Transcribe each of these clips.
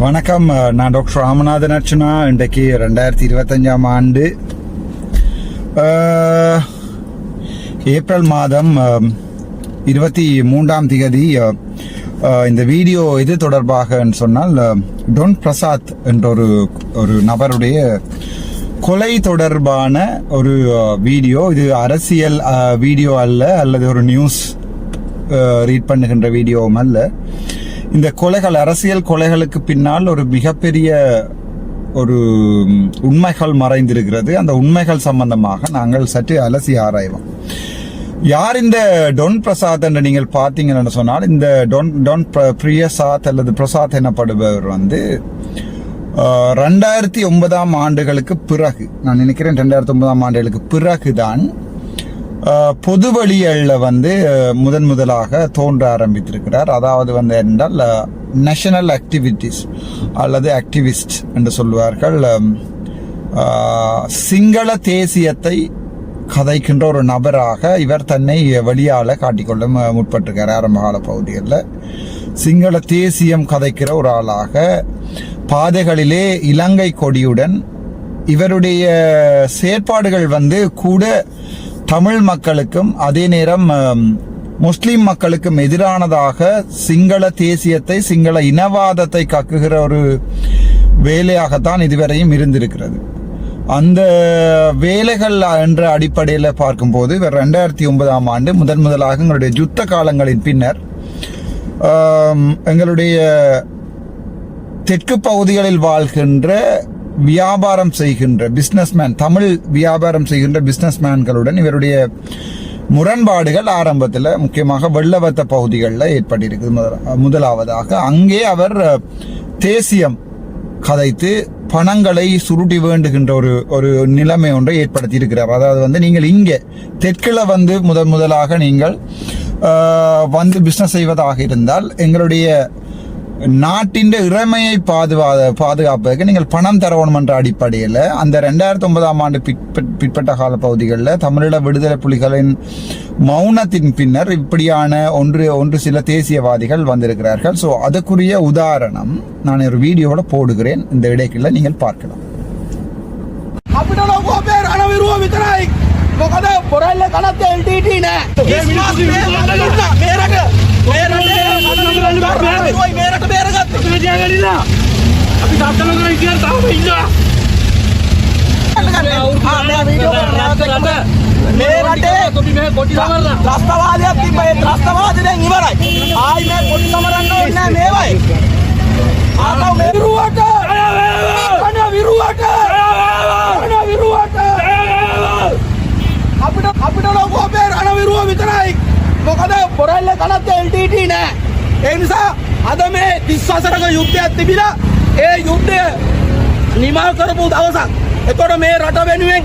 வணக்கம். நான் டாக்டர் ராமநாதன் அர்ச்சனா. இன்றைக்கு 2025 ஆண்டு ஏப்ரல் மாதம் 23ஆம் தேதி இந்த வீடியோ இது தொடர்பாக சொன்னால் டொன் பிரசாத் என்ற ஒரு நபருடைய கொலை தொடர்பான ஒரு வீடியோ. இது அரசியல் வீடியோ அல்லது ஒரு நியூஸ் ரீட் பண்ணுகின்ற வீடியோவும் அல்ல. இந்த கொலைகள், அரசியல் கொலைகளுக்கு பின்னால் ஒரு மிகப்பெரிய ஒரு உண்மைகள் மறைந்திருக்கிறது. அந்த உண்மைகள் சம்பந்தமாக நாங்கள் சற்று அலசி ஆராய்வோம். யார் இந்த டொன் பிரசாத் என்று நீங்கள் பார்த்தீங்கன்னு சொன்னால், இந்த டொன் பிரியசாத் அல்லது பிரசாத் எனப்படுபவர் 2009 ஆண்டுகளுக்கு பிறகு, நான் நினைக்கிறேன் 2009 ஆண்டுகளுக்கு பிறகுதான் பொது வழிகளில் முதலாக தோன்ற ஆரம்பித்திருக்கிறார். அதாவது என்றால் நேஷனல் ஆக்டிவிட்டிஸ் அல்லது ஆக்டிவிஸ்ட் என்று சொல்வார்கள். சிங்கள தேசியத்தை கதைக்கின்ற ஒரு நபராக இவர் தன்னை வெளியால காட்டிக்கொள்ள முற்பட்டிருக்கார். ஆரம்பகால பகுதிகளில் சிங்கள தேசியம் கதைக்கிற ஒரு ஆளாக பாதைகளிலே இலங்கை கொடியுடன் இவருடைய செயற்பாடுகள் கூட தமிழ் மக்களுக்கும் அதே நேரம் முஸ்லிம் மக்களுக்கும் எதிரானதாக சிங்கள தேசியத்தை, சிங்கள இனவாதத்தை கக்குகிற ஒரு வேலையாகத்தான் இதுவரையும் இருந்திருக்கிறது. அந்த வேலைகள் என்ற அடிப்படையில் பார்க்கும்போது 2009 ஆண்டு முதலாக எங்களுடைய யுத்த காலங்களின் பின்னர் எங்களுடைய தெற்கு பகுதிகளில் வாழ்கின்ற வியாபாரம் செய்கின்ற பிசினஸ்மேன், தமிழ் வியாபாரம் செய்கின்ற பிசினஸ்மேன்களுடன் இவருடைய முரண்பாடுகள் ஆரம்பத்தில் முக்கியமாக வெள்ளவத்த பகுதிகளில் ஏற்பட்டிருக்குது. முதலாவதாக அங்கே அவர் தேசியம் கதைத்து பணங்களை சுருட்டி வேண்டுகின்ற ஒரு நிலைமை ஒன்றை ஏற்படுத்தி இருக்கிறார். அதாவது நீங்கள் இங்கே தெற்கில் முதலாக நீங்கள் பிசினஸ் செய்வதாக இருந்தால் எங்களுடைய நாட்டின் இறைமையை பாதுகாப்பதற்கு நீங்கள் பணம் தரணும் என்ற அடிப்படையில் அந்த 2009 ஆண்டு பிற்பட்ட கால பகுதிகளில் தமிழீழ விடுதலை புலிகளின் மௌனத்தின் பின்னர் இப்படியான ஒன்று சில தேசியவாதிகள் வந்திருக்கிறார்கள். ஸோ அதுக்குரிய உதாரணம் நான் ஒரு வீடியோவோட போடுகிறேன். இந்த இடைக்குள்ள நீங்கள் பார்க்கலாம். මොකද පොරල්ල කනත් LTT නෑ. ඒ නිසා අද මේ 30 වසරක යුද්ධයක් තිබිලා ඒ යුද්ධය නිමා කරපු දවසක්. එතකොට මේ රට වෙනුවෙන්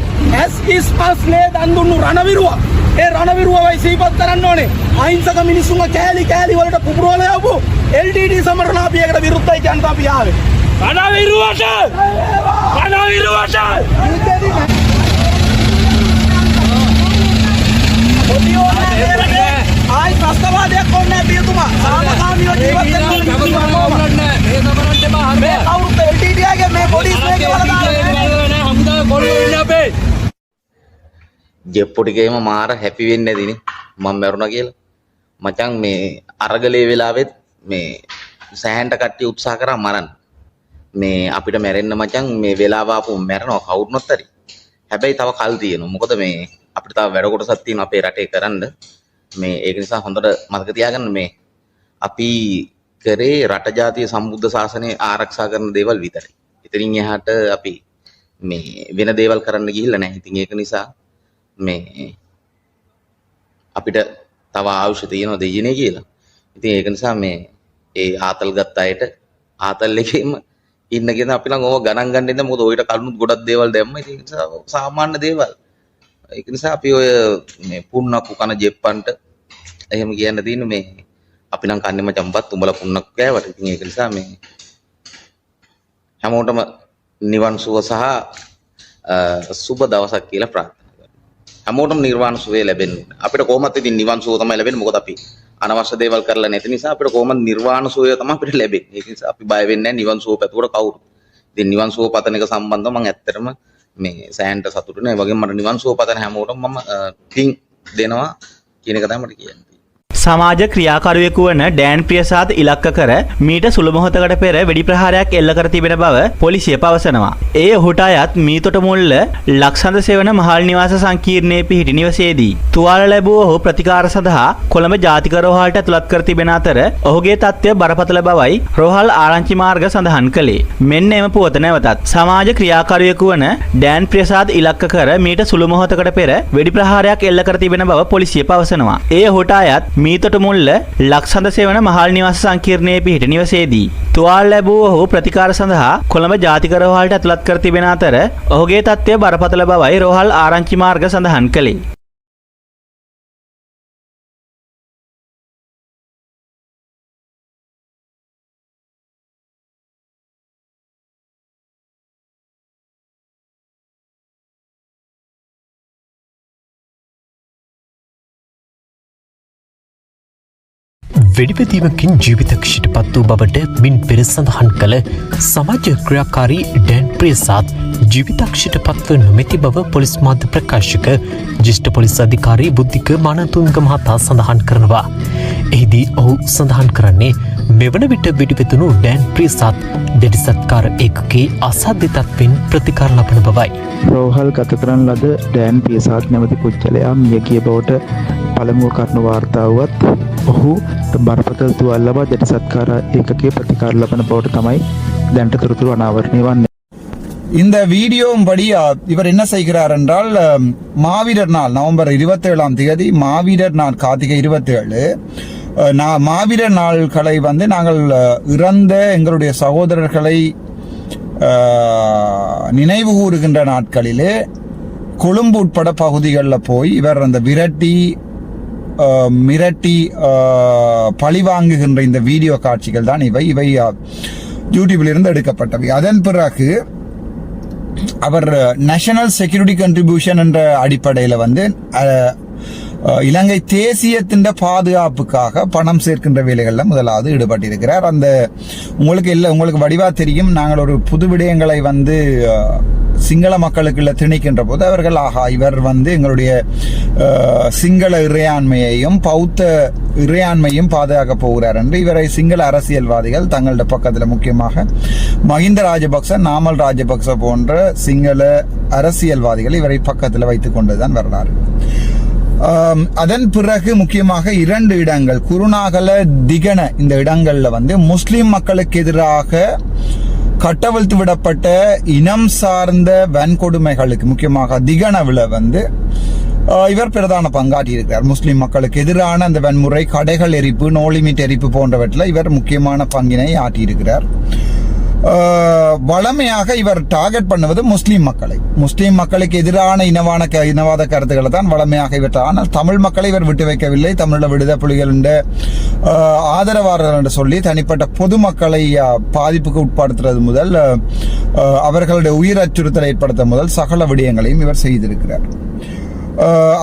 SISපස්ලේ දන් දුන්නු රණවිරුවා. ඒ රණවිරුවවයි සිහිපත් කරන්න ඕනේ. අහිංසක මිනිස්සුන්ව කෑලි වලට පුපුරවලා යවපු LTT සමරනාපියකට විරුද්ධයි කියන්න අපි ආවේ. රණවිරුවට! ආයි ත්‍රස්තවාදයක් ඕනේ නැහැ පියතුමා. සාමකාමීව ජීවත් වෙන්න ඕනේ. මේ සමරන්නේ බා මේ කවුරුත් LTT ගේ මේ පොලිස් මේකේ වල දාලා හමුදා කොල්ලෝ ඉන්නේ අපේ. ජෙප්පොටිගේම මාර හැපි වෙන්නේ නැදිනේ. මම මරුණා කියලා. මචං මේ අරගලේ වෙලාවෙත් මේ සෑහෙන්ට කට්ටිය උත්සාහ කරා මරන්න. මේ අපිට මැරෙන්න මචං මේ වෙලාව ආපු මැරෙනවා කවුරුනොත් හරි. හැබැයි තව කල් තියෙනවා. මොකද මේ අපිට තව වැඩ කොටසක් තියෙනවා අපේ රටේ කරන්න. මේ ඒක නිසා හොඳට මතක තියාගන්න මේ අපි කරේ රට ජාතිය සම්බුද්ධ ශාසනය ආරක්ෂා කරන දේවල් විතරයි. ඉතින් එහාට අපි මේ වෙන දේවල් කරන්න ගිහිල්ලා නැහැ. ඉතින් ඒක නිසා මේ අපිට තව අවශ්‍ය තියෙනවා දෙයියනේ කියලා. ඉතින් ඒක නිසා මේ ඒ ආතල් ගත්ත අයට ආතල් එකේම ඉන්න කියන අපි නම් ඕව ගණන් ගන්න ඉඳන් මොකද ඔයිට කලුණුත් ගොඩක් දේවල් දැම්ම. ඉතින් ඒක නිසා සාමාන්‍ය දේවල්. ඒක නිසා අපි ඔය මේ පුන්නක්කු කන ජෙප්පන්ට එහෙම කියන්න තියෙන්නේ මේ අපි නම් කන්නේ මචම්පත් උඹලා පුන්නක් කෑවට. ඉතින් ඒක නිසා මේ හැමෝටම නිවන් සුව සහ සුබ දවසක් කියලා ප්‍රාර්ථනා කරනවා. හැමෝටම නිර්වාණ සුවය ලැබෙන්න ඕනේ. අපිට කොහොමත් ඉතින් නිවන් සුව තමයි ලැබෙන්නේ. මොකද අපි අනවශ්‍ය දේවල් කරලා නැති නිසා අපිට කොහොමද නිර්වාණ සුවය තමයි අපිට ලැබෙන්නේ. ඒක නිසා අපි බය වෙන්නේ නැහැ නිවන් සුව පැතුවට කවුරු. ඉතින් නිවන් සුව පතන එක සම්බන්ධව මම ඇත්තටම මේ සෑහෙනට සතුටු නෑ. ඒ වගේම මට නිවන් සුව පතන හැමෝටම මම පින් දෙනවා කියන එක තමයි මට කියන්න. සමාජ ක්‍රියාකරුවෙකු වන ඩෑන් ප්‍රියසාද් ඉලක්ක කර මීට සුළු මොහොතකට පෙර වෙඩි ප්‍රහාරයක් එල්ල කර තිබෙන බව පොලිසිය පවසනවා. ඒ ඔහුට අයත් මීතොට මුල්ල ලක්සඳ සෙවන මහල් නිවාස සංකීර්ණයේ පිහිටි නිවසේදී තුවාල ලැබූ ඔහු ප්‍රතිකාර සඳහා කොළඹ ජාතික රෝහලට ඇතුළත් කර තිබෙන අතර ඔහුගේ තත්ත්වය බරපතල බවයි රෝහල් ආරංචි මාර්ග සඳහන් කළේ. මෙන්න එම පුවත නැවතත් සමාජ ක්‍රියාකරුවෙකු වන ඩෑන් ප්‍රියසාද් ඉලක්ක කර මීට සුළු මොහොතකට පෙර වෙඩි ප්‍රහාරයක් එල්ල කර තිබෙන බව පොලිසිය පවසනවා. ඒ ඔහුට අයත් මීතොට මුල්ල ලක්සඳ සෙවන මහල් නිවාස සංකීර්ණයේ පිහිටි නිවසේදී තුවාල ලැබූ ඔහු ප්‍රතිකාර සඳහා කොළඹ ජාතික රෝහලට ඇතුළත් කර තිබෙන අතර ඔහුගේ තත්ත්වය බරපතල බවයි රෝහල් ආරංචි මාර්ග සඳහන් කළේ. වෙඩිපැදීමකින් ජීවිතක්ෂයට පත් වූ බවට මින් පෙර සඳහන් කළ සමාජ ක්‍රියාකාරී ඩෑන් ප්‍රියසාද් ජීවිතක්ෂයට පත්ව නොමැති බව පොලිස් මාධ්‍ය ප්‍රකාශක ජ්‍යෙෂ්ඨ පොලිස් අධිකාරී බුද්ධික මානතුංග මහතා සඳහන් කරනවා. එහිදී ඔහු සඳහන් කරන්නේ මෙවන විට වෙඩිපැතුණු ඩෑන් ප්‍රියසාද් දැඩි සත්කාර ඒකකයේ අසාධ්‍ය තත්ත්වෙන් ප්‍රතිකාර ලබන බවයි. රෝහල් ගත කරන ලද ඩෑන් ප්‍රියසාද් නැමැති පුද්ගලයා මිය ගිය බවට පළමුව කරුණු වාර්තා වුවත් ඔහු බරපතල තුවාල ලබා දැඩි සත්කාර ඒකකයේ ප්‍රතිකාර ලබන බවට තමයි දැනට තොරතුරු අනාවරණය වන්නේ. இந்த வீடியோவும் படி இவர் என்ன செய்கிறார் என்றால் மாவீரர் நாள் நவம்பர் 27ஆம் தேதி மாவீரர் நாள் கார்த்திகை 27 மாவீரர் நாள்களை வந்து நாங்கள் இறந்த எங்களுடைய சகோதரர்களை நினைவு கூறுகின்ற நாட்களிலே கொழும்பு உட்பட பகுதிகளில் போய் இவர் அந்த மிரட்டி பழி வாங்குகின்ற இந்த வீடியோ காட்சிகள் தான் இவை யூடியூபில் இருந்து எடுக்கப்பட்டவை. அதன் பிறகு அவர் நேஷனல் செக்யூரிட்டி கண்ட்ரிபியூஷன் என்ற அடிப்படையில் வந்து இலங்கை தேசியத்தின் பாதுகாப்புக்காக பணம் சேர்க்கின்ற வேலைகளில் முதலாவது ஈடுபட்டிருக்கிறார். அந்த உங்களுக்கு வடிவா தெரியும், நாங்கள் ஒரு புது விடயங்களை வந்து சிங்கள மக்களுக்குள்ள திணிக்கின்ற போது அவர்கள் இவர் வந்து எங்களுடைய சிங்கள இறையாண்மையையும் பௌத்த இறையாண்மையும் பாதுகாக்க போகிறார் என்று இவரை சிங்கள அரசியல்வாதிகள் தங்களோட பக்கத்தில் முக்கியமாக மஹிந்த ராஜபக்ச, நாமல் ராஜபக்ச போன்ற சிங்கள அரசியல்வாதிகள் இவரை பக்கத்தில் வைத்துக் கொண்டுதான் வரலாறு. அதன் பிறகு முக்கியமாக 2 இடங்கள் குருநாகல திகன இந்த இடங்கள்ல வந்து முஸ்லிம் மக்களுக்கு எதிராக கட்டவிழ்த்து விடப்பட்ட இனம் சார்ந்த வன்கொடுமைகளுக்கு முக்கியமாக திகனவில் வந்து இவர் பிரதான பங்காற்றி இருக்கிறார். முஸ்லிம் மக்களுக்கு எதிரான அந்த வன்முறை, கடைகள் எரிப்பு, நோ லிமிட் எரிப்பு போன்றவற்றில் இவர் முக்கியமான பங்கினை ஆற்றியிருக்கிறார். வளமையாக இவர் டார்கெட் பண்ணுவது முஸ்லீம் மக்களுக்கு எதிரான இனவாத கருத்துக்களை தான் வளமையாக இவர். ஆனால் தமிழ் மக்களை இவர் விட்டு வைக்கவில்லை. தமிழ் விடுதலை புலிகள் ஆதரவாளர்கள் என்று சொல்லி தனிப்பட்ட பொதுமக்களை பாதிப்புக்கு உட்படுத்துறது முதல் அவர்களுடைய உயிர் அச்சுறுத்தலை ஏற்படுத்த முதல் சகல விடயங்களையும் இவர் செய்திருக்கிறார்.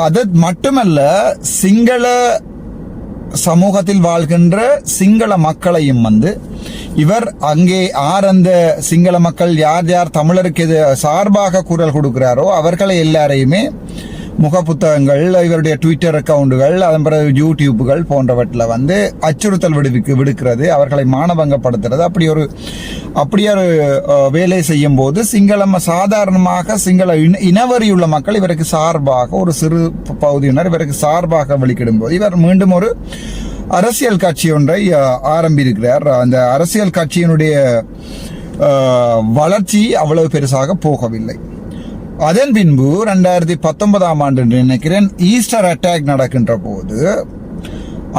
அது மட்டுமல்ல, சிங்கள சமூகத்தில் வாழ்கின்ற சிங்கள மக்களையும் வந்து இவர் அங்கே அந்த சிங்கள மக்கள் யார் தமிழருக்கு சார்பாக குரல் கொடுக்கிறாரோ அவர்களை எல்லாரையுமே முகப்புத்தகங்கள், இவருடைய ட்விட்டர் அக்கவுண்டுகள், அதன் பிறகு யூடியூப்புகள் போன்றவற்றில் வந்து அச்சுறுத்தல் விடுக்கிறது, அவர்களை மானபங்கப்படுத்துறது, அப்படி ஒரு வேலை செய்யும் போது சாதாரணமாக சிங்கள இனவரியுள்ள மக்கள் இவருக்கு சார்பாக ஒரு சிறு பகுதியினர் இவருக்கு சார்பாக வெளிக்கிடும் போது இவர் மீண்டும் ஒரு அரசியல் கட்சி ஒன்றை ஆரம்பிக்கிறார். அந்த அரசியல் கட்சியினுடைய வளர்ச்சி அவ்வளவு பெருசாக போகவில்லை. அதன் பின்பு 2019ஆம் ஆண்டு நினைக்கிறேன் ஈஸ்டர் அட்டாக் நடக்கின்ற போது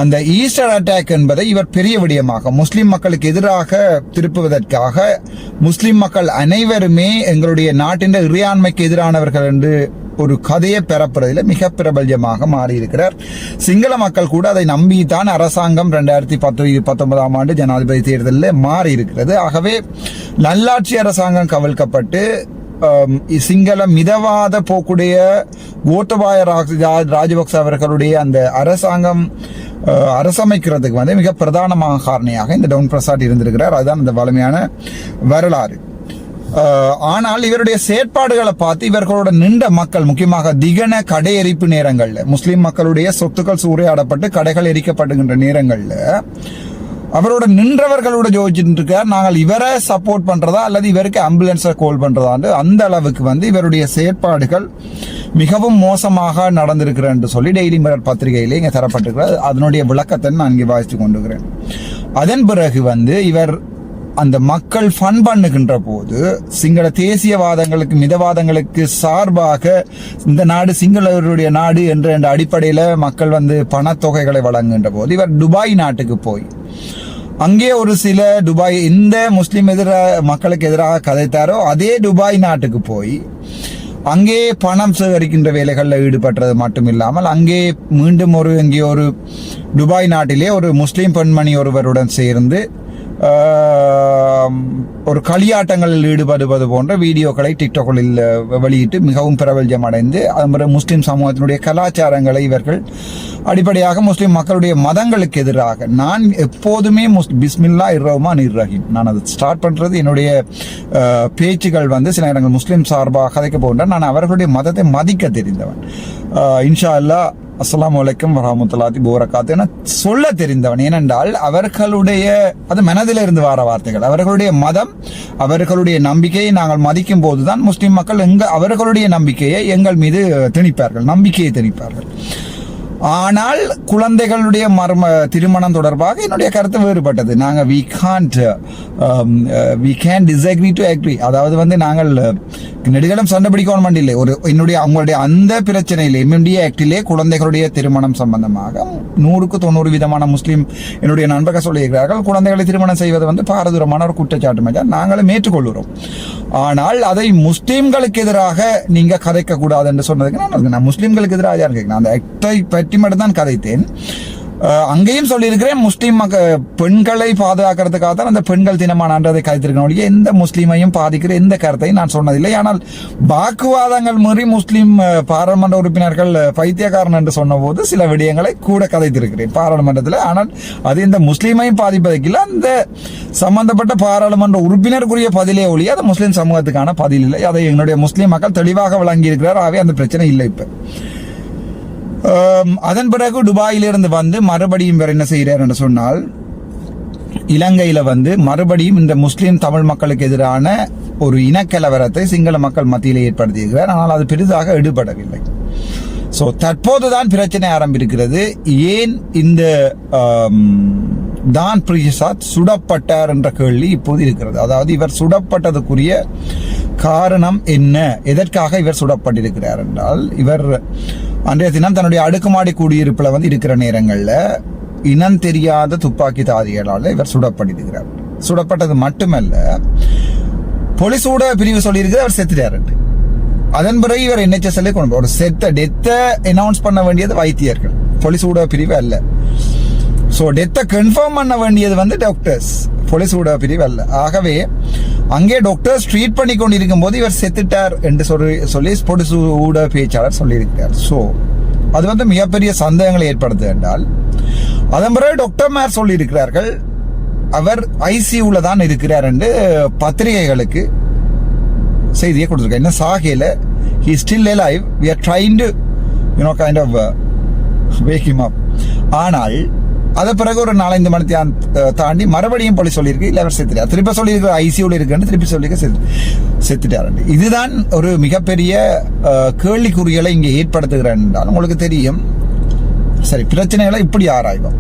அந்த ஈஸ்டர் அட்டாக் என்பதை இவர் பெரிய விடயமாக முஸ்லிம் மக்களுக்கு எதிராக திருப்புவதற்காக முஸ்லிம் மக்கள் அனைவருமே எங்களுடைய நாட்டின் இறையாண்மைக்கு எதிரானவர்கள் என்று ஒரு கதையை பெறப்படுவதில் மிக பிரபல்யமாக மாறியிருக்கிறார். சிங்கள மக்கள் கூட அதை நம்பித்தான் அரசாங்கம் 2019ஆம் ஆண்டு ஜனாதிபதி தேர்தலில் மாறி இருக்கிறது. ஆகவே நல்லாட்சி அரசாங்கம் கவிழ்க்கப்பட்டு சிங்கள மிதவாத போக்குடைய கோத்தபாய ராஜபக்ச அவர்களுடைய அந்த அரசாங்கம் அரசமைக்கிறதுக்கு வந்து மிக பிரதானமாக காரணியாக இந்த டவுன் பிரசாத் இருந்திருக்கிறார். அதுதான் இந்த வலிமையான வரலாறு. ஆனால் இவருடைய செயற்பாடுகளை பார்த்து இவர்களோட நின்ற மக்கள், முக்கியமாக திகன கடை எரிப்பு நேரங்கள்ல, முஸ்லிம் மக்களுடைய சொத்துக்கள் சூறையாடப்பட்டு கடைகள் எரிக்கப்படுகின்ற நேரங்கள்ல அவரோட நின்றவர்களோட யோசிச்சுட்டு இருக்கார், நாங்கள் இவரை சப்போர்ட் பண்றதா அல்லது இவருக்கு ஆம்புலன்ஸை கால் பண்றதான்னு. அந்த அளவுக்கு வந்து இவருடைய செயற்பாடுகள் மிகவும் மோசமாக நடந்திருக்கிறேன் என்று சொல்லி டெய்லி மிரர் பத்திரிகையிலே இங்கே தரப்பட்டிருக்கிறது. அதனுடைய விளக்கத்தை நான் இங்கே வாசித்து கொண்டிருக்கிறேன். அதன் பிறகு வந்து இவர் அந்த மக்கள் ஃபன் பண்ணுகின்ற போது சிங்கள தேசியவாதங்களுக்கு மிதவாதங்களுக்கு சார்பாக இந்த நாடு சிங்களவருடைய நாடு என்ற அடிப்படையில் மக்கள் வந்து பணத்தொகைகளை வழங்குகின்ற போது இவர் துபாய் நாட்டுக்கு போய் அங்கே ஒரு சில துபாய் இந்த முஸ்லிம் மக்களுக்கு எதிராக கதைத்தாரோ அதே துபாய் நாட்டுக்கு போய் அங்கே பணம் சேகரிக்கின்ற வேலைகளில் ஈடுபட்டது மட்டும் இல்லாமல் அங்கே மீண்டும் இங்கே ஒரு துபாய் நாட்டிலே ஒரு முஸ்லிம் பெண்மணி ஒருவருடன் சேர்ந்து ஒரு களியாட்டங்களில் ஈடுபடுவது போன்ற வீடியோக்களை டிக்டாக்கில் வெளியிட்டு மிகவும் பிரபல்யம் அடைந்து அது முஸ்லிம் சமூகத்தினுடைய கலாச்சாரங்களை இவர்கள் அடிப்படையாக முஸ்லிம் மக்களுடைய மதங்களுக்கு எதிராக, நான் எப்போதுமே பிஸ்மில்லா இர்ரஹ்மான் இர்ரஹீம், நான் அதை ஸ்டார்ட் பண்றது என்னுடைய பேச்சுகள் வந்து சில இடங்கள் முஸ்லிம் சார்பாக கதைக்க போகின்றன. நான் அவர்களுடைய மதத்தை மதிக்க தெரிந்தவன். இன்ஷா அல்லாஹ் அஸ்ஸலாமு அலைக்கும் வரஹ்மத்துல்லாஹி வபரகாத்துஹு என சொல்ல தெரிந்தவன். ஏனென்றால் அவர்களுடைய அது மனதில் இருந்து வர வார்த்தைகள், அவர்களுடைய மதம், அவர்களுடைய நம்பிக்கையை நாங்கள் மதிக்கும் போதுதான் முஸ்லிம் மக்கள் அவர்களுடைய நம்பிக்கையை எங்கள் மீது திணிப்பார்கள், நம்பிக்கையை திணிப்பார்கள். ஆனால் குழந்தைகளுடைய திருமணம் தொடர்பாக என்னுடைய கருத்து வேறுபட்டது. நாங்கள் we can't disagree to agree. அதாவது வந்து நாங்கள் நெடுகளும் சண்டை பிடிக்கணும் இல்லை, அவங்களுடைய அந்த பிரச்சனையில் MMD ஆக்டிலே குழந்தைகளுடைய திருமணம் சம்பந்தமாக 100% விதமான முஸ்லீம் என்னுடைய நண்பர்கள் சொல்லியிருக்கிறார்கள், குழந்தைகளை திருமணம் செய்வது வந்து பாரதூரமான ஒரு குற்றச்சாட்டு மாதிரி நாங்களும் ஏற்றுக்கொள்கிறோம். ஆனால் அதை முஸ்லீம்களுக்கு எதிராக நீங்க கதைக்க கூடாது என்று சொன்னதுக்கு நான் முஸ்லீம்களுக்கு எதிராக இருக்கேன். அந்த ஆக்டை பற்றி மட்டும் தான் கதைத்தேன். அங்கேயும் சொல்லியிருக்கிறேன், முஸ்லீம் பெண்களை பாதுகாக்கிறதுக்காக தான் அந்த பெண்கள் தினமானதை கதைத்திருக்கணும். எந்த முஸ்லீமையும் பாதிக்கிற எந்த கருத்தையும் நான் சொன்னதில்லை. ஆனால் வாக்குவாதங்கள் மீறி முஸ்லீம் பாராளுமன்ற உறுப்பினர்கள் பைத்தியக்காரன் என்று சொன்ன போது சில விடயங்களை கூட கதைத்திருக்கிறேன் பாராளுமன்றத்தில். ஆனால் அது இந்த முஸ்லீமையும் பாதிப்பதற்கில்லை, அந்த சம்பந்தப்பட்ட பாராளுமன்ற உறுப்பினருக்குரிய பதிலே ஒழிய அது முஸ்லீம் சமூகத்துக்கான பதில் இல்லை. அதை என்னுடைய முஸ்லீம் மக்கள் தெளிவாக வழங்கி இருக்கிறார். ஆகவே அந்த பிரச்சனை இல்லை. இப்ப அதன் பிறகு துபாயிலிருந்து வந்து மறுபடியும் வேற என்ன செய்கிறார் என்று சொன்னால், இலங்கையில வந்து மறுபடியும் இந்த முஸ்லிம் தமிழ் மக்களுக்கு எதிரான ஒரு இனக்கலவரத்தை சிங்கள மக்கள் மத்தியில் ஏற்படுத்தியிருக்கிறார். ஆனால் அது பெரிதாக ஈடுபடவில்லை. சோ தற்போதுதான் பிரச்சனை ஆரம்பிக்கிறது. ஏன் இந்த டான் பிரசாத் சுடப்பட்டார் என்ற கேள்வி இப்போது இருக்கிறது. அதாவது இவர் சுடப்பட்டதுக்குரிய காரணம் என்ன, எதற்காக இவர் சுடப்பட்டிருக்கிறார் என்றால், இவர் அன்றைய தினம் தன்னுடைய அடுக்குமாடி குடியிருப்பில் வந்து இருக்கிற நேரங்களில் இனம் தெரியாத துப்பாக்கி தாதிகளால் இவர் சுடப்பட்டிருக்கிறார். சுடப்பட்டது மட்டுமல்ல, போலீஸ் ஊட பிரிவு சொல்லியிருக்கிறது அவர் செத்துட்டார். அதன் பிறகு இவர் NHSல கொண்டு ஒரு டெத்தை அனௌன்ஸ் பண்ண வேண்டியது வைத்தியர்கள், போலீஸ் ஊட பிரிவு அல்ல. ஸோ டெத்தை கன்ஃபார்ம் பண்ண வேண்டியது வந்து டாக்டர்ஸ், போலீஸ் ஊட பிரிவு அல்ல. ஆகவே அங்கே டாக்டர்ஸ் ட்ரீட் பண்ணி கொண்டிருக்கும் போது இவர் செத்துட்டார் என்று சொல்லி போலீஸ் ஊட பேச்சாளர் சொல்லியிருக்கிறார். ஸோ அது வந்து மிகப்பெரிய சந்தேகங்களை ஏற்படுத்து என்றால், அதன் பிறகு டாக்டர் மேர் சொல்லியிருக்கிறார்கள் அவர் ICUல தான் இருக்கிறார் என்று பத்திரிகைகளுக்கு செய்தியை கொடுத்திருக்கார். என்ன சாகையில he is still alive, we are trying to kind of wake him up. ஆனால் அது பிறகு ஒரு 4-5 மணி தாண்டி மறுபடியும் போலீஸ் சொல்லியிருக்கு இல்லை அவர் செத்துட்டார். திருப்பி சொல்லியிருக்கிற ICUல இருக்குன்னு திருப்பி சொல்லியிருக்க செத்துட்டார். இதுதான் ஒரு மிகப்பெரிய கேள்விக்குறிகளை இங்கே ஏற்படுத்துகிறேன் என்றால் உங்களுக்கு தெரியும். சரி, பிரச்சனைகளை இப்படி ஆராய்வோம்.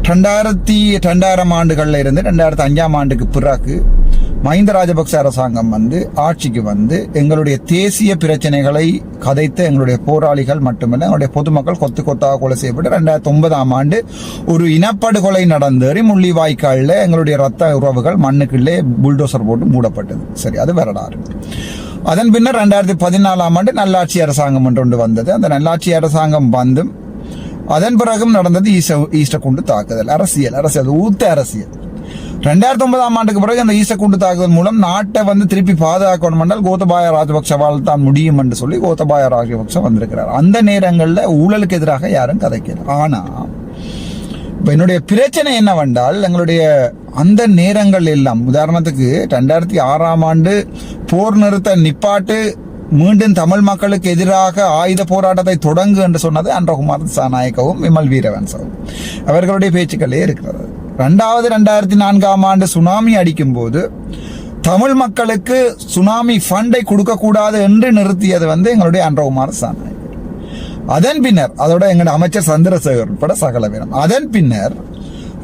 2000 ஆண்டுகள்ல இருந்து 2005 ஆண்டுக்கு பிறகு மஹிந்த ராஜபக்ச அரசாங்கம் வந்து ஆட்சிக்கு வந்து எங்களுடைய தேசிய பிரச்சனைகளை கதைத்த எங்களுடைய போராளிகள் மட்டுமல்ல, எங்களுடைய பொதுமக்கள் கொத்து கொத்தாக கொலை செய்யப்பட்டு 2009 ஆண்டு ஒரு இனப்படுகொலை நடந்தேறி முள்ளிவாய்க்காலில் எங்களுடைய ரத்த உறவுகள் மண்ணுக்குள்ளே புல்டோசர் போட்டு மூடப்பட்டது. சரி, அது வரலாறு. அதன் பின்னர் 2014 ஆண்டு நல்லாட்சி அரசாங்கம் ஒன்று வந்தது. அந்த நல்லாட்சி அரசாங்கம் வந்தும் அதன் பிறகும் நடந்தது ஈஸ்டர் குண்டு தாக்குதல். அரசியல் ஊத்த அரசியல். 2009 ஆண்டுக்கு பிறகு அந்த ஈஸ்டர் குண்டு தாக்குதல் மூலம் நாட்டை வந்து திருப்பி பாதுகாக்கணும் என்றால் கோத்தபாய ராஜபக்சவால் தான் முடியும் என்று சொல்லி கோத்தபாய ராஜபக்ச வந்திருக்கிறார். அந்த நேரங்களில் ஊழலுக்கு எதிராக யாரும் கதைக்கல. ஆனா என்னுடைய பிரச்சனை என்னவென்றால் எங்களுடைய அந்த நேரங்கள் எல்லாம் உதாரணத்துக்கு 2006 போர் நிறுத்த நிப்பாட்டு மீண்டும் தமிழ் மக்களுக்கு எதிராக ஆயுத போராட்டத்தை தொடங்கு என்று சொன்னது அன்றகுமார் திசாநாயக்கவும் விமல் வீரவன்சவும் அவர்களுடைய பேச்சுக்களே இருக்கிறது. 2004 சுனாமி அடிக்கும் போது தமிழ் மக்களுக்கு சுனாமி ஃபண்டை கொடுக்கக்கூடாது என்று நிறுத்தியது எங்களுடைய அன்றகுமார் திசாநாயக். அதன் பின்னர் அதோட எங்களுடைய அமைச்சர் சந்திரசேகர் உட்பட சகல பேரும். அதன் பின்னர்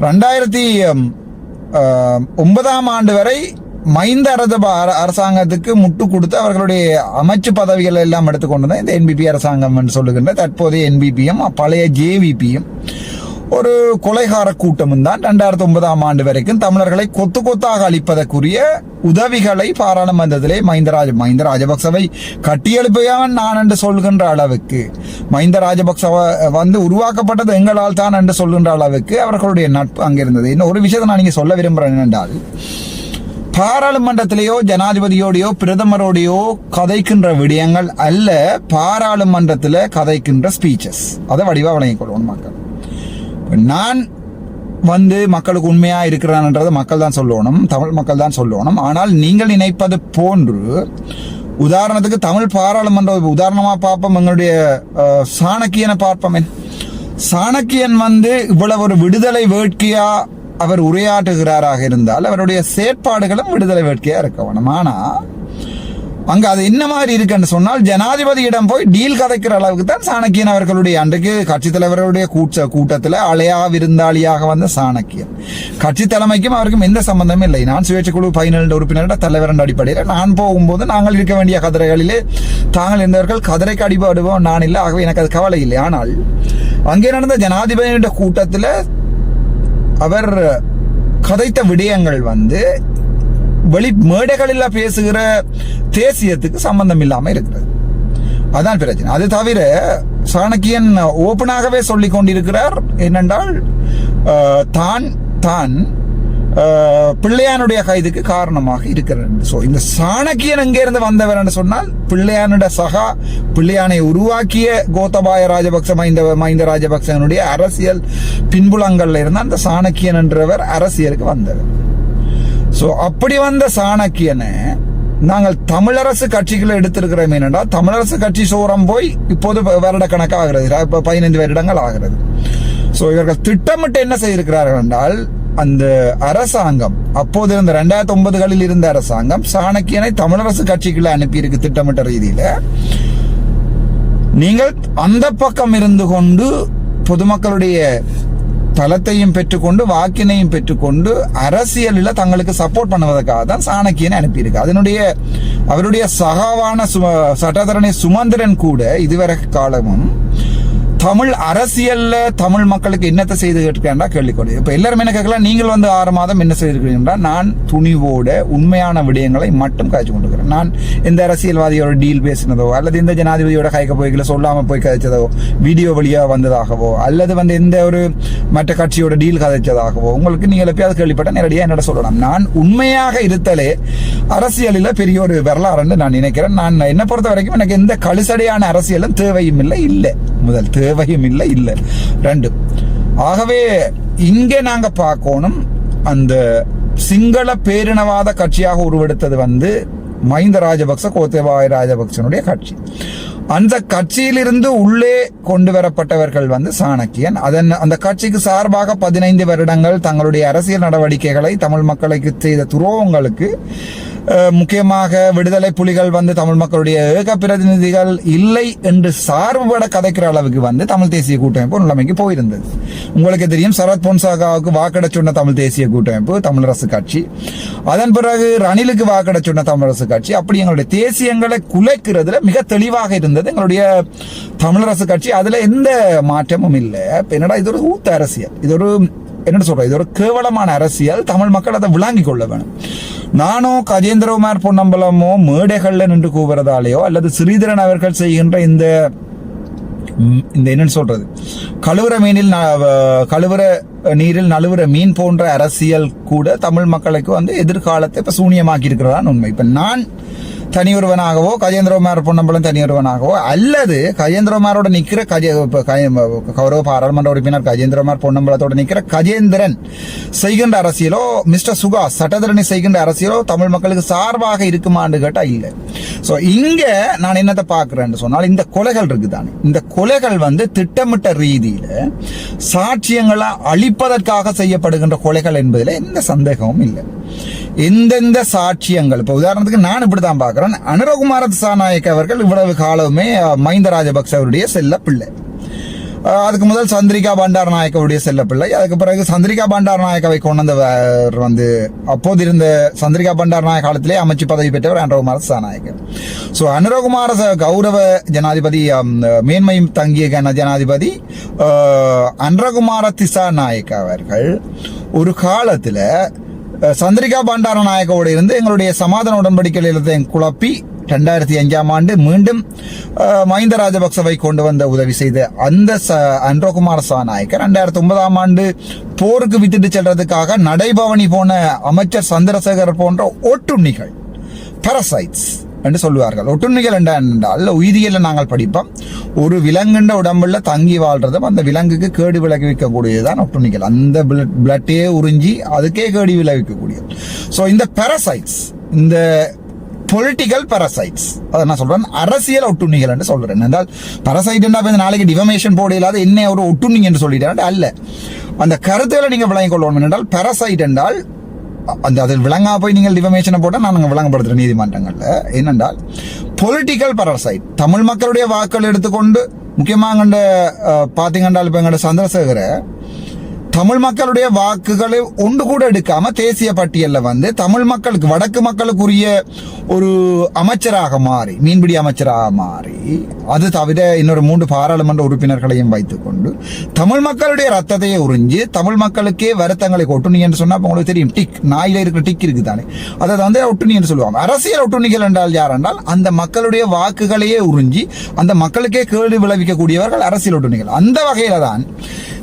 2009 வரை மைந்த அரசாங்கத்துக்கு முட்டு கொடுத்து அவர்களுடைய அமைச்சு பதவிகள் எல்லாம் எடுத்துக்கொண்டு இந்த என்பிபி அரசாங்கம் என்று சொல்லுகின்ற தற்போதைய என்பிபியும் பழைய ஜேவிபியும் ஒரு கொலைகார கூட்டமும் தான் 2009 வரைக்கும் தமிழர்களை கொத்து கொத்தாக அளிப்பதற்குரிய உதவிகளை பாராளுமன்றத்திலே மஹிந்த ராஜபக்சவை கட்டியெழுப்பவன் நான் என்று சொல்கின்ற அளவுக்கு மஹிந்த ராஜபக்ச உருவாக்கப்பட்டது எங்களால் தான் என்று சொல்கின்ற அளவுக்கு அவர்களுடைய நட்பு அங்கிருந்தது. இன்னும் ஒரு விஷயத்தை நான் இங்கே சொல்ல விரும்புகிறேன் என்றால், பாராளுமன்றத்திலேயோ ஜனாதிபதியோடையோ பிரதமரோடையோ கதைக்கின்ற விடயங்கள் அல்ல பாராளுமன்றத்தில் கதைக்கின்ற ஸ்பீச்சஸ். அதை வடிவா வழங்கிக் கொள்வோம் மக்கள். நான் மக்களுக்கு உண்மையா இருக்கிறான்ன்றது மக்கள் தான் சொல்லணும், தமிழ் மக்கள் தான் சொல்லணும். ஆனால் நீங்கள் நினைப்பது போன்று உதாரணத்துக்கு தமிழ் பாராளுமன்ற உதாரணமா பார்ப்போம். எங்களுடைய சாணக்கியனை பார்ப்போமே. சாணக்கியன் இவ்வளவு ஒரு விடுதலை வேட்கையா அவர் உரையாற்றுகிறாராக இருந்தால் அவருடைய செயற்பாடுகளும் விடுதலை வேட்கையா இருக்க வேணும். ஆனா அங்க அது என்ன மாதிரி இருக்குன்னு சொன்னால், ஜனாதிபதியிடம் போய் டீல் கதைக்கிற அளவுக்கு தான் சாணக்கியன் அவர்களுடைய அன்றைக்கு கட்சி தலைவர்களுடைய கூட்டத்தில் அலையா விருந்தாளியாக சாணக்கியன். கட்சி தலைமைக்கும் அவருக்கும் எந்த சம்பந்தமும் இல்லை. நான் சுயேட்சை குழு 17 உறுப்பினரோட தலைவர் என்ற அடிப்படையில் நான் போகும்போது நாங்கள் இருக்க வேண்டிய கதிரைகளிலே தாங்கள் இருந்தவர்கள் கதிரைக்கு அடிபடுவோம் நான் இல்லை. ஆகவே எனக்கு அது கவலை இல்லை. ஆனால் அங்கே நடந்த ஜனாதிபதியோட கூட்டத்தில் அவர் கதைத்த விடயங்கள் வெளி மேடைகளில் பேசுகிற தேசியத்துக்கு சம்பந்தம் இல்லாம இருக்கிறது. அதான் பிரச்சனை. அது தவிர சாணக்கியன் ஓப்பனாகவே சொல்லிக் கொண்டிருக்கிறார் என்னென்றால் தான் பிள்ளையானுடைய கைதுக்கு காரணமாக இருக்கிறார். சோ இந்த சாணக்கியன் எங்கே இருந்து வந்தவர் என்று சொன்னால், பிள்ளையானுடைய சகா பிள்ளையானை உருவாக்கிய கோத்தபாய ராஜபக்ச மஹிந்த ராஜபக்சனுடைய அரசியல் பின்புலங்கள்ல இருந்து அந்த சாணக்கியன் என்றவர் அரசியலுக்கு வந்தவர். சோ அப்படி வந்த சாணக்கியனை நாங்கள் தமிழரசு கட்சிகளை எடுத்திருக்கிறோம். என்னென்றால் தமிழரசு கட்சி சோரம் போய் இப்போது வருட கணக்காகிறது, 15 வருடங்கள் ஆகிறது. சோ இவர்கள் திட்டமிட்டு என்ன செய்திருக்கிறார்கள் என்றால், அந்த அரசாங்கம் அப்போது இருந்த 2009 இருந்த அரசாங்கம் சாணக்கியனை தமிழரசு கட்சிகளை அனுப்பியிருக்கு திட்டமிட்ட ரீதியில. நீங்கள் அந்த பக்கம் இருந்து கொண்டு பொதுமக்களுடைய தளத்தையும் பெற்றுக்கொண்டு வாக்கினையும் பெற்றுக்கொண்டு அரசியலில் தங்களுக்கு சப்போர்ட் பண்ணுவதற்காக தான் சாணக்கியனை அனுப்பியிருக்கு. அவருடைய சகாவான சட்டத்தரணி சுமந்திரன் கூட இதுவரை காலமும் தமிழ் அரசியல்ல தமிழ் மக்களுக்கு என்னத்தை செய்து கேட்டுக்கா கேள்விக்கொடு. இப்ப எல்லாரும் என்ன கேட்கலாம், நீங்கள் 6 மாதம் என்ன செய்திருக்கிறீங்கன்னா, நான் துணிவோட உண்மையான விடயங்களை மட்டும் காய்ச்சி கொண்டிருக்கிறேன். நான் எந்த அரசியல்வாதியோட டீல் பேசினதோ அல்லது இந்த ஜனாதிபதியோட கைக்க போய்களை சொல்லாம போய் கதைச்சதோ வீடியோ வழியா வந்ததாகவோ அல்லது எந்த ஒரு மற்ற கட்சியோட டீல் கதைச்சதாகவோ உங்களுக்கு நீங்கள் எப்பயாவது கேள்விப்பட்ட நேரடியாக என்னோட சொல்லலாம். நான் உண்மையாக இருத்தலே அரசியலில் பெரிய ஒரு வரலாறுன்னு நான் நினைக்கிறேன். நான் என்ன பொறுத்த வரைக்கும் எனக்கு எந்த கழுசடையான அரசியலும் தேவையும் இல்லை. முதல் தேவையும் இல்லை 2. ஆகவே இங்கே நாங்க பார்க்கணும், அந்த சிங்கள பேரினவாத கட்சியாக உருவெடுத்தது மஹிந்த ராஜபக்ச கோத்தபாய ராஜபக்சனுடைய கட்சி. அந்த கட்சியிலிருந்து உள்ளே கொண்டு வரப்பட்டவர்கள் சாணக்கியன். அந்த கட்சிக்கு சார்பாக 15 வருடங்கள் தங்களுடைய அரசியல் நடவடிக்கைகளை தமிழ் மக்களுக்கு செய்த துரோகங்களுக்கு முக்கியமாக விடுதலை புலிகள் தமிழ் மக்களுடைய ஏக பிரதிநிதிகள் இல்லை என்று சார்புபட கதைக்கிற அளவுக்கு தமிழ் தேசிய கூட்டமைப்பு நிலைமைக்கு போயிருந்தது. உங்களுக்கு தெரியும், சரத் பொன்சாகாவுக்கு வாக்கெட சொன்ன தமிழ் தேசிய கூட்டமைப்பு தமிழரசு கட்சி, அதன் பிறகு ரணிலுக்கு வாக்கெட சொன்ன தமிழரசு கட்சி. அப்படி எங்களுடைய தேசியங்களை குலைக்கிறதுல மிக தெளிவாக இருந்தது எங்களுடைய தமிழரசு கட்சி. அதுல எந்த மாற்றமும் இல்லை. என்னடா இது ஒரு ஊத்த அரசியல், இது ஒரு இது ஒரு கேவலமான அரசியல். தமிழ் மக்கள் அதை விளங்கிக் கொள்ள வேணும். நானோ கஜேந்திரகுமார் பொன்னம்பலமோ மேடைகள்ல நின்று கூவுறதாலேயோ அல்லது ஸ்ரீதரன் அவர்கள் செய்கின்ற இந்த கழுவுற நீரில் நழுவுற மீன் போன்ற அரசியல் கூட தமிழ் மக்களுக்கு எதிர்காலத்தை இப்ப சூனியமாக்கி இருக்கிறதான் உண்மை. இப்ப நான் தனியொருவனாகவோ கஜேந்திரகுமார் பொன்னம்பலம் தனியொருவனாகவோ அல்லது கஜேந்திரகுமாரோட நிக்கிற கௌரவ பாராளுமன்ற உறுப்பினர் கஜேந்திரகுமார் பொன்னம்பலத்தோட நிக்கிற கஜேந்திரன் செய்கின்ற அரசியலோ மிஸ்டர் சுகாஸ் சட்டத்தரணி செய்கின்ற அரசியலோ தமிழ் மக்களுக்கு சார்பாக இருக்குமான்னு கேட்டா இல்லை. சோ இங்க நான் என்னத்தை பார்க்கிறேன்னு சொன்னால் இந்த கொலைகள் இருக்குதானே, இந்த கொலைகள் வந்து திட்டமிட்ட ரீதியில சாட்சியங்களை அழிப்பதற்காக செய்யப்படுகின்ற கொலைகள் என்பதில் எந்த சந்தேகமும் இல்லை. எந்தெந்த சாட்சியங்கள், இப்ப உதாரணத்துக்கு நான் இப்படித்தான் பார்க்கிறேன், அனுரகுமார திசாநாயக்க அவர்கள் இவ்வளவு காலமே மஹிந்த ராஜபக்ச அவருடைய செல்ல பிள்ளை. அதுக்கு முதல் சந்திரிகா பண்டார நாயக்கவுடைய செல்ல பிள்ளை. அதுக்கு பிறகு சந்திரிகா பண்டார நாயக்கவை கொண்டவர் வந்து அப்போது இருந்த சந்திரிகா பண்டார நாயக்க காலத்திலே அமைச்சு பதவி பெற்றவர் அனுரகுமார திசாநாயக்க. சோ அனுரகுமார கௌரவ ஜனாதிபதி மேன்மை தங்கிய ஜனாதிபதி அனுரகுமார திசாநாயக்க அவர்கள் ஒரு காலத்துல சந்திரிகா பண்டார நாயக்கோடு இருந்து எங்களுடைய சமாதான உடன்படிக்கைகளை குழப்பி 2005 மீண்டும் மஹிந்த ராஜபக்சவை கொண்டு வந்த உதவி செய்த அந்த அனுரகுமார சாநாயக்கர் 2009 போருக்கு வித்துட்டு செல்றதுக்காக நடைபவனி போன அமைச்சர் சந்திரசேகர் போன்ற ஒட்டுண்ணிகள் பாரசைட்ஸ் என்று சொல்லுவார்கள். ஒட்டுண்ணிகள் என்றால் உயிரியல நாங்கள் படிப்போம், ஒரு விலங்குண்ட உடம்புல தங்கி வாழ்றதும் அந்த விலங்குக்கு கேடு விளைவிக்கக்கூடியதுதான் ஒட்டுண்ணிகள். அந்த பிளட்டே உறிஞ்சி அதுக்கே கேடு விளைவிக்கக்கூடியது. சோ இந்த பாரசைட்ஸ், இந்த பொலிட்டிக்கல் பாரசைட்ஸ், அதை நான் சொல்றேன் அரசியல் ஒட்டுண்ணிகள் என்று சொல்றேன். என்றால் பாரசைட் நாளைக்கு டிஃபமேஷன் போட இல்லாத என்ன ஒரு ஒட்டுண்ணி என்று சொல்லிட்டேன் அல்ல. அந்த கருத்துக்களை நீங்க விளங்கிக் கொள்ளணும். என்றால் பாரசைட் என்றால் அந்த அதில் விளங்கா போய் நீங்கள் டிஃபமேஷனை போட்டால் நான் விளங்கப்படுத்துறேன் நீதிமன்றங்கள்ல. என்னென்றால் பொலிட்டிக்கல் பாரசைட், தமிழ் மக்களுடைய வாக்கள் எடுத்துக்கொண்டு முக்கியமாக பாத்தீங்கன்னா இப்ப எங்கட சந்திரசேகர தமிழ் மக்களுடைய வாக்குகளை ஒன்று கூட எடுக்காம தேசிய பட்டியல்ல வந்து தமிழ் மக்களுக்கு வடக்கு மக்களுக்குரிய ஒரு அமைச்சராக மாறி, மீன்பிடி அமைச்சராக மாறி, அது தவிர இன்னொரு 3 பாராளுமன்ற உறுப்பினர்களையும் வைத்துக் கொண்டு தமிழ் மக்களுடைய ரத்தத்தையே உறிஞ்சி தமிழ் மக்களுக்கே வருத்தங்களை ஒட்டுணி என்று சொன்னா உங்களுக்கு தெரியும், டிக் நாயில இருக்கிற டிக் இருக்குதானே, அதை வந்து ஒட்டுணி என்று சொல்லுவாங்க. அரசியல் ஒட்டுணிகள் என்றால் யார் என்றால் அந்த மக்களுடைய வாக்குகளையே உறிஞ்சி அந்த மக்களுக்கே கேடு விளைவிக்கக்கூடியவர்கள் அரசியல் ஒட்டுணிகள். அந்த வகையில தான்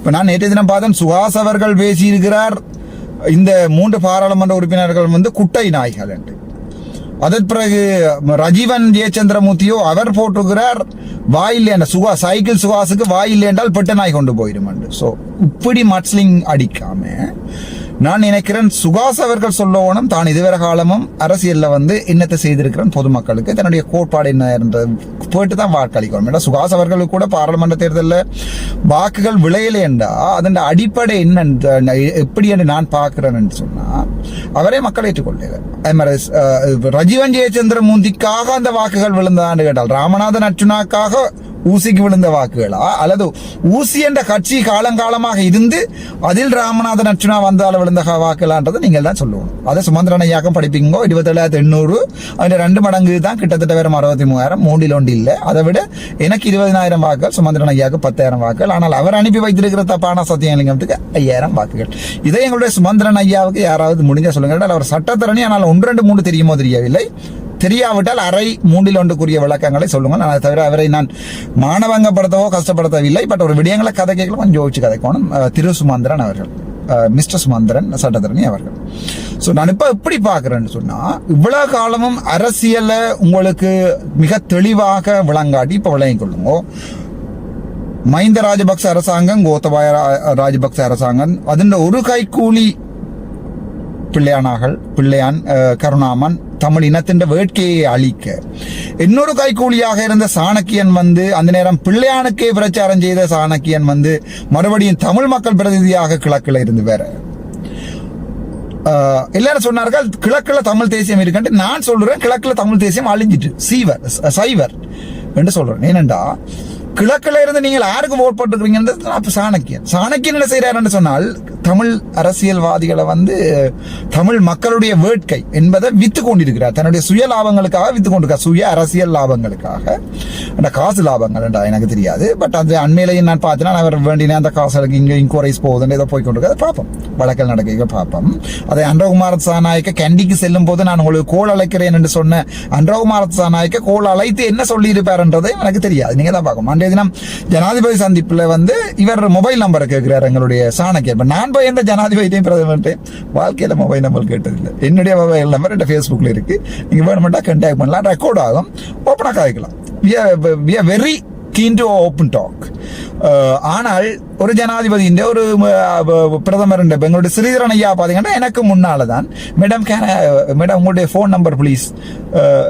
இப்ப நான் நேற்று தினம் பார்த்தேன், சுஹாஸ் அவர்கள் பேசியிருக்கிறார் இந்த 3 பாராளுமன்ற உறுப்பினர்கள் வந்து குட்டை நாய்கள் என்று. அதன் பிறகு ரஜீவன் ஜெயச்சந்திரமூர்த்தியோ அவர் போட்டுகிறார் வாயில்லை சைக்கிள் சுகாசுக்கு வாயில்லை என்றால் பெட்ட நாய் கொண்டு போயிடும் என்று. சோ இப்படி மட்ஸ்லிங் அடிக்காம நான் நினைக்கிறேன் சுகாஸ் அவர்கள் சொல்லணும் தான் இதுவரை காலமும் அரசியல்ல வந்து என்னத்தை செய்திருக்கிறேன் பொதுமக்களுக்கு தன்னுடைய கோட்பாடு என்ன என்ற போயிட்டு தான் வாக்களிக்கணும். சுகாஸ் அவர்களுக்கு கூட பாராளுமன்ற தேர்தலில் வாக்குகள் விளையலை என்றா அதன் அடிப்படை என்ன எப்படி என்று நான் பார்க்கிறேன் என்று சொன்னா அவரே மக்கள் ஏற்றுக்கொள்ள. ரஜீவன் ஜெயச்சந்திரமூர்த்திக்காக அந்த வாக்குகள் விழுந்ததான்னு கேட்டால் ராமநாதன் அர்ச்சுனாக்காக ஊசிக்கு விழுந்த வாக்குகளா அல்லது ஊசி என்ற கட்சி காலங்காலமாக இருந்து அதில் ராமநாதன் அர்ச்சுனா வந்தால விழுந்த வாக்குகளான்றது நீங்கள் தான் சொல்லுவோம். அதை சுமந்திரன் ஐயாக்கம் படிப்பீங்கோ 27,800 அதில் 2 மடங்கு தான் கிட்டத்தட்ட வேற 63,000 மூன்றில் ஒன்று இல்லை. அதை விட எனக்கு 20,000 வாக்குகள், சுமந்திரன் ஐயாவுக்கு 10,000 வாக்குகள். ஆனால் அவர் அனுப்பி வைத்திருக்கிற தப்பான சத்தியலிங்கத்துக்கு 5,000 வாக்குகள். இதை எங்களுடைய சுமந்திரன் ஐயாவுக்கு யாராவது முடிஞ்சா சொல்லுங்க. அவர் சட்டத்தரணி, ஆனால் 1, 2, 3 தெரியுமோ தெரியவில்லை. தெரியாவிட்டால் அரை 3-1 விளக்கங்களை சொல்லுங்கள். அதை தவிர அவரை நான் மானவங்கப்படுத்தவோ கஷ்டப்படுத்தவில்லை. பட் ஒரு விடயங்களை கதை கேட்கலாம், கொஞ்சம் யோசிச்சு கதைக்கணும். திரு சுமந்திரன் அவர்கள், மிஸ்டர் சுமந்திரன் சட்டத்தரணி அவர்கள். ஸோ நான் இப்போ எப்படி பார்க்குறேன்னு சொன்னா இவ்வளவு காலமும் அரசியலை உங்களுக்கு மிக தெளிவாக விளங்காட்டி இப்போ விளங்கிக் கொள்ளுங்க. மஹிந்த ராஜபக்ச அரசாங்கம், கோத்தபாய ராஜபக்ச அரசாங்கம் அதில் ஒரு கைக்கூலி பிள்ளையான் கருணாமன் தமிழ் இனத்தின் வேட்கையை அழிக்க, இன்னொரு கைக்கூலியாக இருந்த சாணக்கியன் வந்து அந்த நேரம் பிள்ளையானுக்கே பிரச்சாரம் செய்த சாணக்கியன் வந்து மறுபடியும் தமிழ் மக்கள் பிரதிநிதியாக கிழக்குல இருந்து வேற எல்லாரும் சொன்னார்கள் கிழக்குல தமிழ் தேசியம் இருக்கு. நான் சொல்றேன் கிழக்குல தமிழ் தேசியம் அழிஞ்சிட்டு சைவர் என்று சொல்றேன். ஏனென்றா கிழக்குல இருந்து நீங்கள் யாருக்கு ஓட் போட்டுக்கிறீங்க சாணக்கியன் என்ன செய்யறாருன்னு சொன்னால் தமிழ் அரசியல்வாதிகளை வந்து தமிழ் மக்களுடைய வேட்கை என்பதை வித்து கொண்டிருக்கிறார். தன்னுடைய சுய லாபங்களுக்காக வித்து கொண்டிருக்கார், சுய அரசியல் லாபங்களுக்காக. காசு லாபங்கள் எனக்கு தெரியாது. பட் அது அண்மையிலையும் நான் பார்த்தேன்னா அவர் வேண்டின அந்த காசுகளுக்கு இங்க இன்கொயரிஸ் போகுதுன்னு ஏதோ போய் கொண்டிருக்காது பார்ப்போம், வழக்கல் நடக்க பார்ப்போம். அதை அனுரகுமார திசாநாயக்க கேண்டிக்கு செல்லும் போது நான் உங்களுக்கு கோல் அழைக்கிறேன் என்று சொன்ன அனுரகுமார திசாநாயக்க கோல் அழைத்து என்ன சொல்லி இருப்பாருன்றதை எனக்கு தெரியாது, நீங்க தான் பார்க்கணும். அன்றைய தினம் ஜனாதிபதி சந்திப்புல வந்து இவர் மொபைல் நம்பரை கேட்கிறார் எங்களுடைய சாணக்கியர். நான் இப்ப எந்த ஜனாதிபதியும் பிரதமர்கிட்டையும் வாழ்க்கையில மொபைல் நம்பர் கேட்டதில்லை. என்னுடைய மொபைல் நம்பர் என் ஃபேஸ்புக்ல இருக்கு. நீங்க வேணுமெண்டா கான்டாக்ட் பண்ணலாம், ரெக்கார்ட் ஆகும், ஓப்பனா கதைக்கலாம். we are very keen to open talk. ஆனால் ஒரு ஜனாதிபதியின் ஒரு பிரதமர் எங்களுடைய ஸ்ரீதரன் ஐயா பாத்தீங்கன்னா எனக்கு முன்னாலதான் மேடம் உங்களுடைய போன் நம்பர் ப்ளீஸ்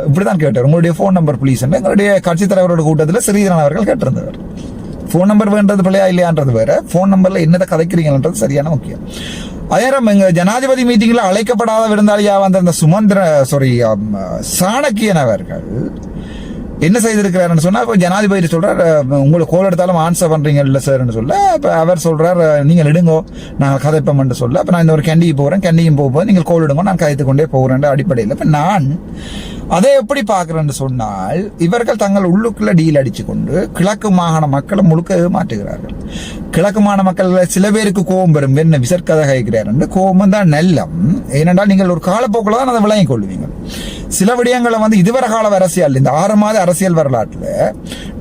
இப்படிதான் கேட்டார், உங்களுடைய போன் நம்பர் ப்ளீஸ். எங்களுடைய கட்சி தலைவரோட கூட்டத்தில் ஸ்ரீதரன் அவர்கள் கேட்டிருந்தவர். போன் நம்பர் வேண்டது பிள்ளையா இல்லையான்றது வேற, போன் நம்பர்ல என்னதை கதைக்கிறீங்கன்றது சரியான முக்கியம். அதே எங்க ஜனாதிபதி மீட்டிங்ல அழைக்கப்படாத விருந்தாளியா வந்த சாணக்கியன் அவர்கள் என்ன செய்திருக்கிறாருன்னு சொன்னா, இப்போ ஜனாதிபதி சொல்றாரு உங்களுக்கு கோல் எடுத்தாலும் ஆன்சர் பண்றீங்க இல்ல சார்ன்னு சொல்ல, இப்ப அவர் சொல்றாரு நீங்கள் எடுங்கோ நாங்கள் கதைப்போம் சொல்ல, அப்ப நான் இந்த ஒரு கேண்டிக்கு போறேன், கேண்டியும் போகும்போது நீங்கள் கோல் எடுங்கோ நான் கதைத்து கொண்டே போகிறேன் அடிப்படையில். இப்ப நான் அதை எப்படி பார்க்கிறேன்னு சொன்னால், இவர்கள் தங்கள் உள்ளுக்குள்ள டீல் அடிச்சு கொண்டு கிழக்கு மாகாண மக்களை முழுக்க மாற்றுகிறார்கள். கிழக்கு மாகாண மக்கள் சில பேருக்கு கோபம் பெறும், என்ன விசற்கதை கைக்கிறார் கோபம் தான் நல்லம். ஏனென்றால் நீங்கள் ஒரு காலப்போக்கில் தான் அதை விளங்கிக் கொள்வீங்க. சில விடயங்களை இதுவரை கால அரசியல், இந்த 6 மாத அரசியல் வரலாற்றுல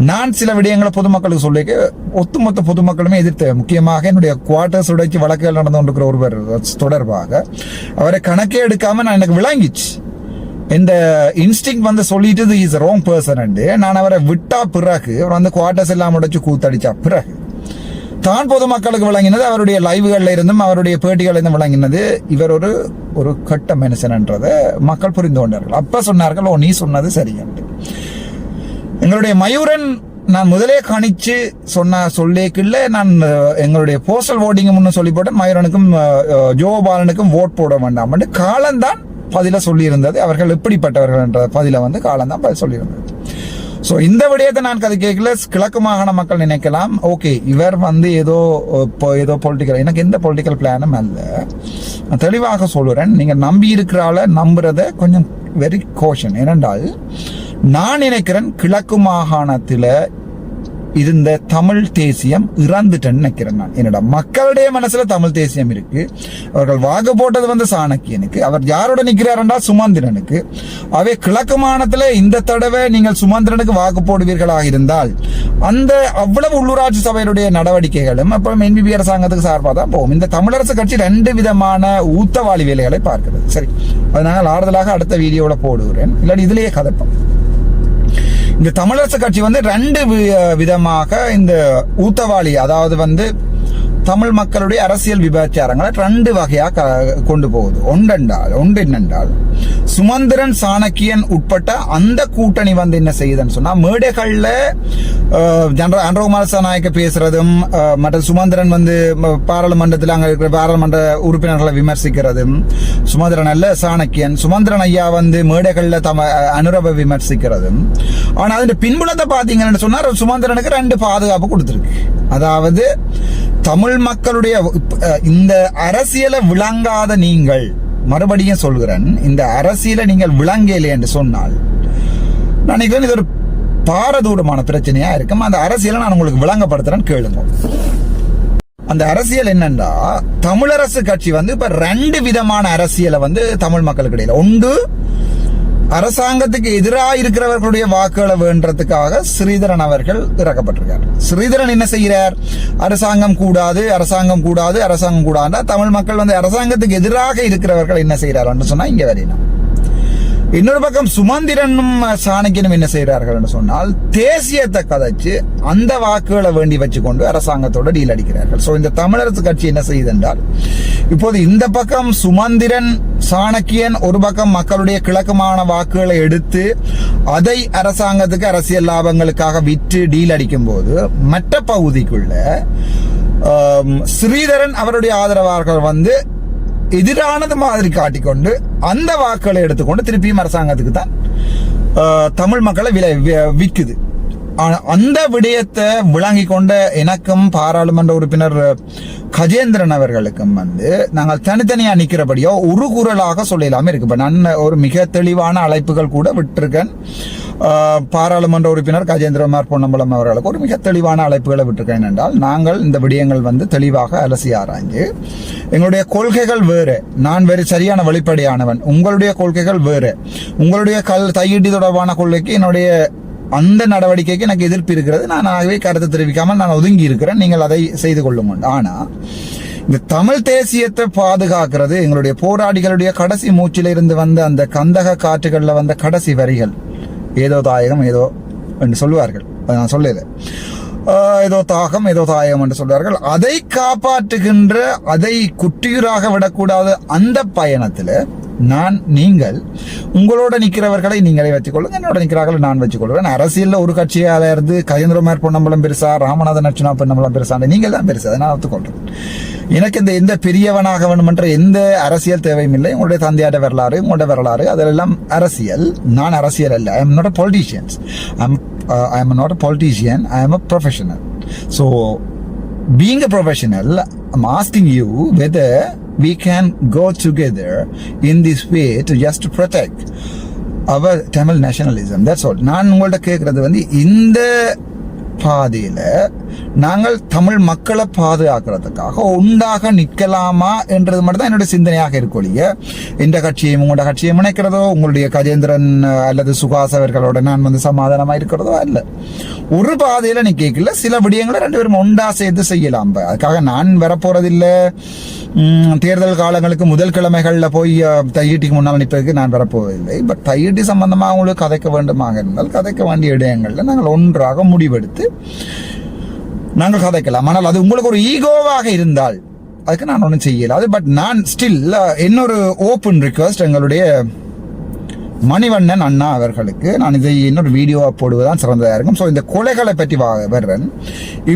நான் சில விடயங்களை பொதுமக்களுக்கு சொல்லிக்க ஒட்டுமொத்த பொதுமக்களுமே எதிர்த்து, முக்கியமாக என்னுடைய குவார்டர்ஸ் உடைச்சு வழக்குகள் நடந்து கொண்டிருக்கிற ஒருவர் தொடர்பாக அவரை கணக்கே எடுக்காம நான் எனக்கு விளங்கிச்சு. இந்த இன்ஸ்டிங் சொல்லிட்டு இஸ் ராங் பர்சன். நான் அவரை விட்டா பிறகு அவர் குவார்டர்ஸ் எல்லாம் உடைச்சு கூத்தடிச்சா பிறகு தான் பொதுமக்களுக்கு விளங்கினது, அவருடைய லைவ்கள்ல இருந்தும் அவருடைய பேட்டிகள் இருந்தும் விளங்கினது இவர் ஒரு கட்ட மனுஷன் என்றதை மக்கள் புரிந்து கொண்டார்கள். அப்ப சொன்னார்கள், ஓ நீ சொன்னது சரி என்று. எங்களுடைய மயூரன் நான் முதலே கணிச்சு சொல்லிக்கல, நான் எங்களுடைய போஸ்டல் ஓட்டிங் முன்னு சொல்லி போட்டேன், மயூரனுக்கும் ஜோபாலனுக்கும் ஓட் போட வேண்டாம் என்று காலம்தான் பதில சொல்லியிருந்தது. அவர்கள் எப்படிப்பட்டவர்கள் என்ற பதில காலம்தான் சொல்லியிருந்தது. சோ இந்த விடயத்தை நான் கதை கேட்கல. கிழக்கு மாகாண மக்கள் நினைக்கலாம், ஓகே இவர் ஏதோ பொலிட்டிக்கல், எனக்கு எந்த பொலிட்டிக்கல் பிளானும் அல்ல. தெளிவாக சொல்லுறேன், நீங்க நம்பி இருக்கிறால நம்புறத கொஞ்சம் வெரி கோஷன். ஏனென்றால் நான் நினைக்கிறேன் கிழக்கு மாகாணத்துல இருந்த தமிழ் தேசியம் இறந்துட்டேன்னு நினைக்கிறேன். நான் என்னோட மக்களுடைய மனசுல தமிழ் தேசியம் இருக்கு. அவர்கள் வாக்கு போட்டது சாணக்கியனுக்கு, அவர் யாரோட நிக்கிறாருன்னா சுமந்திரனுக்கு. அவை கிழக்கு மாநிலத்துல இந்த தடவை நீங்கள் சுமந்திரனுக்கு வாக்கு போடுவீர்களாக இருந்தால் அந்த அவ்வளவு உள்ளூராட்சி சபையுடைய நடவடிக்கைகளும் அப்புறம் என்பிபி அரசாங்கத்துக்கு சார்பாக தான் போகும். இந்த தமிழரசு கட்சி 2 விதமான ஊத்தவாளி வேலைகளை பார்க்கிறது. சரி, அதனால ஆறுதலாக அடுத்த வீடியோல போடுகிறேன், இல்லாட்டி இதுலயே கதைப்போம். இந்த தமிழரசு கட்சி 2 விதமாக இந்த ஊத்தவாளி, அதாவது தமிழ் மக்களுடைய அரசியல் விபச்சாரங்களை 2 வகையா கொண்டு போகுது. ஒன்று என்னென்றால் சுமந்திரன் சாணக்கியன் உட்பட்ட அந்த கூட்டணி என்ன செய்யுதுன்னு சொன்னா, மேடைகள்ல அன்றகுமார் நாயக்க பேசுறதும், மற்ற சுமந்திரன் பாராளுமன்றத்தில் அங்க இருக்கிற பாராளுமன்ற உறுப்பினர்களை விமர்சிக்கிறதும், சுமந்திரன் அல்ல சாணக்கியன், சுமந்திரன் ஐயா மேடைகள்ல அனுரவை விமர்சிக்கிறதும். ஆனா அதுல பின்புலத்தை பாத்தீங்கன்னு சொன்னா சுமந்திரனுக்கு 2 பாதுகாப்பு கொடுத்திருக்கு. அதாவது தமிழ் மக்களுடைய இந்த அரசியலை விளங்காத நீங்கள், மறுபடியும் சொல்கிறேன், இந்த அரசியலை நீங்கள் விளங்கலே என்று சொன்னால் நான் நினைக்கிறேன் இது ஒரு பாரதூரமான பிரச்சனையா இருக்கும். அந்த அரசியலை நான் உங்களுக்கு விளங்கப்படுத்துறேன், கேளுங்க. அந்த அரசியல் என்னன்னா, தமிழரசு கட்சி இப்ப 2 விதமான அரசியலை தமிழ் மக்களுக்கு இடையில, ஒன்று அரசாங்கத்துக்கு எதிராக இருக்கிறவர்களுடைய வாக்குகளை வேண்டதுக்காக ஸ்ரீதரன் அவர்கள் இறக்கப்பட்டிருக்கார். ஸ்ரீதரன் என்ன செய்கிறார், அரசாங்கம் கூடாது தமிழ் மக்கள் அரசாங்கத்துக்கு எதிராக இருக்கிறவர்கள் என்ன செய்யறார் சொன்னா இங்க வரையணும். இன்னொரு பக்கம் சுமந்திரனும் சாணக்கியனும் என்ன செய்யறார்கள் என்று சொன்னால், தேசியத்தை கதைச்சு அந்த வாக்குகளை வேண்டி வச்சுக்கொண்டு அரசாங்கத்தோட டீல் அடிக்கிறார்கள். சோ இந்த தமிழரசு கட்சி என்ன செய்யுது என்றால், இப்போது இந்த பக்கம் சுமந்திரன் சாணக்கியன் ஒரு பக்கம் மக்களுடைய கிழக்குமான வாக்குகளை எடுத்து அதை அரசாங்கத்துக்கு அரசியல் லாபங்களுக்காக விற்று டீல் அடிக்கும் போது, மற்ற பகுதிக்குள்ள ஸ்ரீதரன் அவருடைய ஆதரவாளர்கள் எதிரானது மாதிரி காட்டிக்கொண்டு அந்த வாக்குகளை எடுத்துக்கொண்டு திருப்பியும் அரசாங்கத்துக்கு தான் தமிழ் மக்களை விற்குது. அந்த விடயத்தை விளங்கி கொண்ட எனக்கும் பாராளுமன்ற உறுப்பினர் கஜேந்திரன் அவர்களுக்கும் நாங்கள் தனித்தனியா நிக்கிறபடியோ ஒரு குரலாக சொல்லலாமே இருக்கு. நான் ஒரு மிக தெளிவான அழைப்புகள் கூட விட்டிருக்கேன். பாராளுமன்ற உறுப்பினர் கஜேந்திரகுமார் பொன்னம்பலம் அவர்களுக்கு ஒரு மிக தெளிவான அழைப்புகளை விட்டிருக்கேன். என்றால் நாங்கள் இந்த விடயங்கள் தெளிவாக அலசி ஆராய்ந்து, எங்களுடைய கொள்கைகள் வேறு, நான் வேறு சரியான வெளிப்படையானவன், உங்களுடைய கொள்கைகள் வேறு, உங்களுடைய தையீட்டு தொடர்பான கொள்கைக்கு என்னுடைய அந்த நடவடிக்கைக்கு எனக்கு எதிர்ப்பு இருக்கிறது, நான் ஆகவே கருத்து தெரிவிக்காமல் நான் ஒதுங்கி இருக்கிறேன், நீங்கள் அதை செய்து கொள்ளுங்கள். ஆனா இந்த தமிழ் தேசியத்தை பாதுகாக்கிறது எங்களுடைய போராளிகளுடைய கடைசி மூச்சில இருந்து வந்த அந்த கந்தக காற்றுகள்ல வந்த கடைசி வரிகள். ஏதோ தாயகம் ஏதோ என்று சொல்லுவார்கள், அதை நான் சொல்லல. ஏதோ தாகம் ஏதோ தாயகம் என்று சொல்வார்கள். அதை காப்பாற்றுகின்ற, அதை குற்றியூராக விடக்கூடாத அந்த பயணத்தில் நீங்கள் உங்களோட நிற்கிறவர்களை நீங்களே வச்சுக்கொள்ளுங்க, என்னோட நிற்கிறார்கள் நான் வச்சுக்கொள்வேன். அரசியல்ல ஒரு கட்சியால இருந்து கஜேந்திரகுமார் பொன்னம்பலம் பெருசா, ராமநாதன் அர்ச்சுனா பொன்னம்பலம் பெருசா, நீங்கள் தான் பெருசா, அதை நான் ஒத்துக்கொள்றேன். எனக்கு இந்த எந்த பெரியவனாக வேணும் என்ற எந்த அரசியல் தேவையும் இல்லை. உங்களுடைய தந்தையாட வரலாறு, உங்களோட வரலாறு, அதெல்லாம் அரசியல். நான் அரசியல் அல்ல. I am not a politician. I am not a politician. I am a professional. So, being a professional, I'm asking you whether we can go together in this way to just protect our Tamil nationalism. That's all. நான் உங்கள்ட்ட கேட்கறது வந்து இந்த பாதையில நாங்கள் தமிழ் மக்களை பாதுகாக்கிறதுக்காக உண்டாக நிற்கலாமா என்றது மட்டும் தான் என்னுடைய சிந்தனையாக இருக்கொழிய இந்த கட்சியையும் உங்களோட கட்சியை இணைக்கிறதோ, உங்களுடைய கஜேந்திரன் அல்லது சுகாஸ் அவர்களோட நான் வந்து சமாதானமா இருக்கிறதோ அல்ல. ஒரு பாதையில நீ கேட்கல, சில விடயங்களை ரெண்டு பேரும் ஒண்டா சேர்த்து செய்யலாம். அதுக்காக நான் வரப்போறதில்லை. தேர்தல் காலங்களுக்கு முதல் கிழமைகள்ல போய் தையீட்டிக்கு முன்னால் நிற்பதற்கு நான் வரப்போவதில்லை. பட் தையீட்டி சம்பந்தமாக உங்களுக்கு கதைக்க வேண்டுமாக இருந்தால் கதைக்க வேண்டிய இடங்கள்ல நாங்கள் ஒன்றாக முடிவெடுத்து நாங்கள் கதைக்கலாம். ஆனால் அது உங்களுக்கு ஒரு ஈகோவாக இருந்தால் அதுக்கு நான் ஒன்றும் செய்யலாது. பட் நான் ஸ்டில் இன்னொரு ஓப்பன் ரிக்வெஸ்ட் எங்களுடைய மணிவண்ணன் அண்ணா அவர்களுக்கு, நான் இதை இன்னொரு வீடியோவா போடுவதுதான் சிறந்ததாக இருக்கும். ஸோ இந்த கொலைகளை பற்றி வர்றேன்.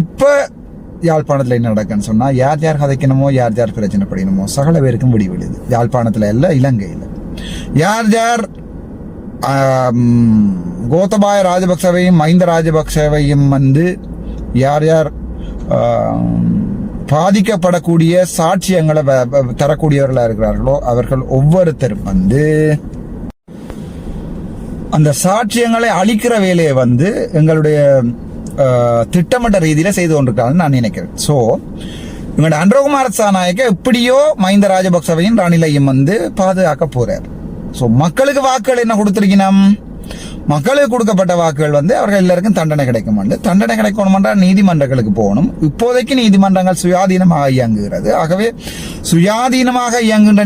இப்போ யாழ்ப்பாணத்தில் என்ன நடக்குன்னு சொன்னா, யார் யார் கதைக்கணுமோ, யார் யார் பிரச்சனை படிக்கணுமோ சகல பேருக்கும் விடி விழுது. யாழ்ப்பாணத்தில் இல்ல, இலங்கையில் யார் யார் கோத்தபாய ராஜபக்சவையும் மஹிந்த ராஜபக்சவையும் வந்து யார் யார் பாதிக்கப்படக்கூடிய சாட்சியங்களை தரக்கூடியவர்களாக இருக்கிறார்களோ அவர்கள் ஒவ்வொருத்தரும் வந்து அந்த சாட்சியங்களை அளிக்கிற வேலையை வந்து எங்களுடைய திட்டமிட்ட ரீதியில செய்து கொண்டிருக்காங்கன்னு நான் நினைக்கிறேன். ஸோ இவங்க அன்றகுமார சாநாயக்க எப்படியோ மஹிந்த ராஜபக்சவையும் ரணிலையும் வந்து பாதுகாக்க போறார். ஸோ மக்களுக்கு வாக்குகள் என்ன கொடுத்திருக்கணும்? மக்களுக்கு கொடுக்கப்பட்ட வாக்குகள் வந்து அவர்கள் எல்லாருக்கும் தண்டனை கிடைக்கும். தண்டனை கிடைக்கணும்ன்றா நீதிமன்றங்களுக்கு போகணும். இப்போதைக்கு நீதிமன்றங்கள் சுயாதீனமாக இயங்குகிறது. ஆகவே சுயாதீனமாக இயங்குகின்ற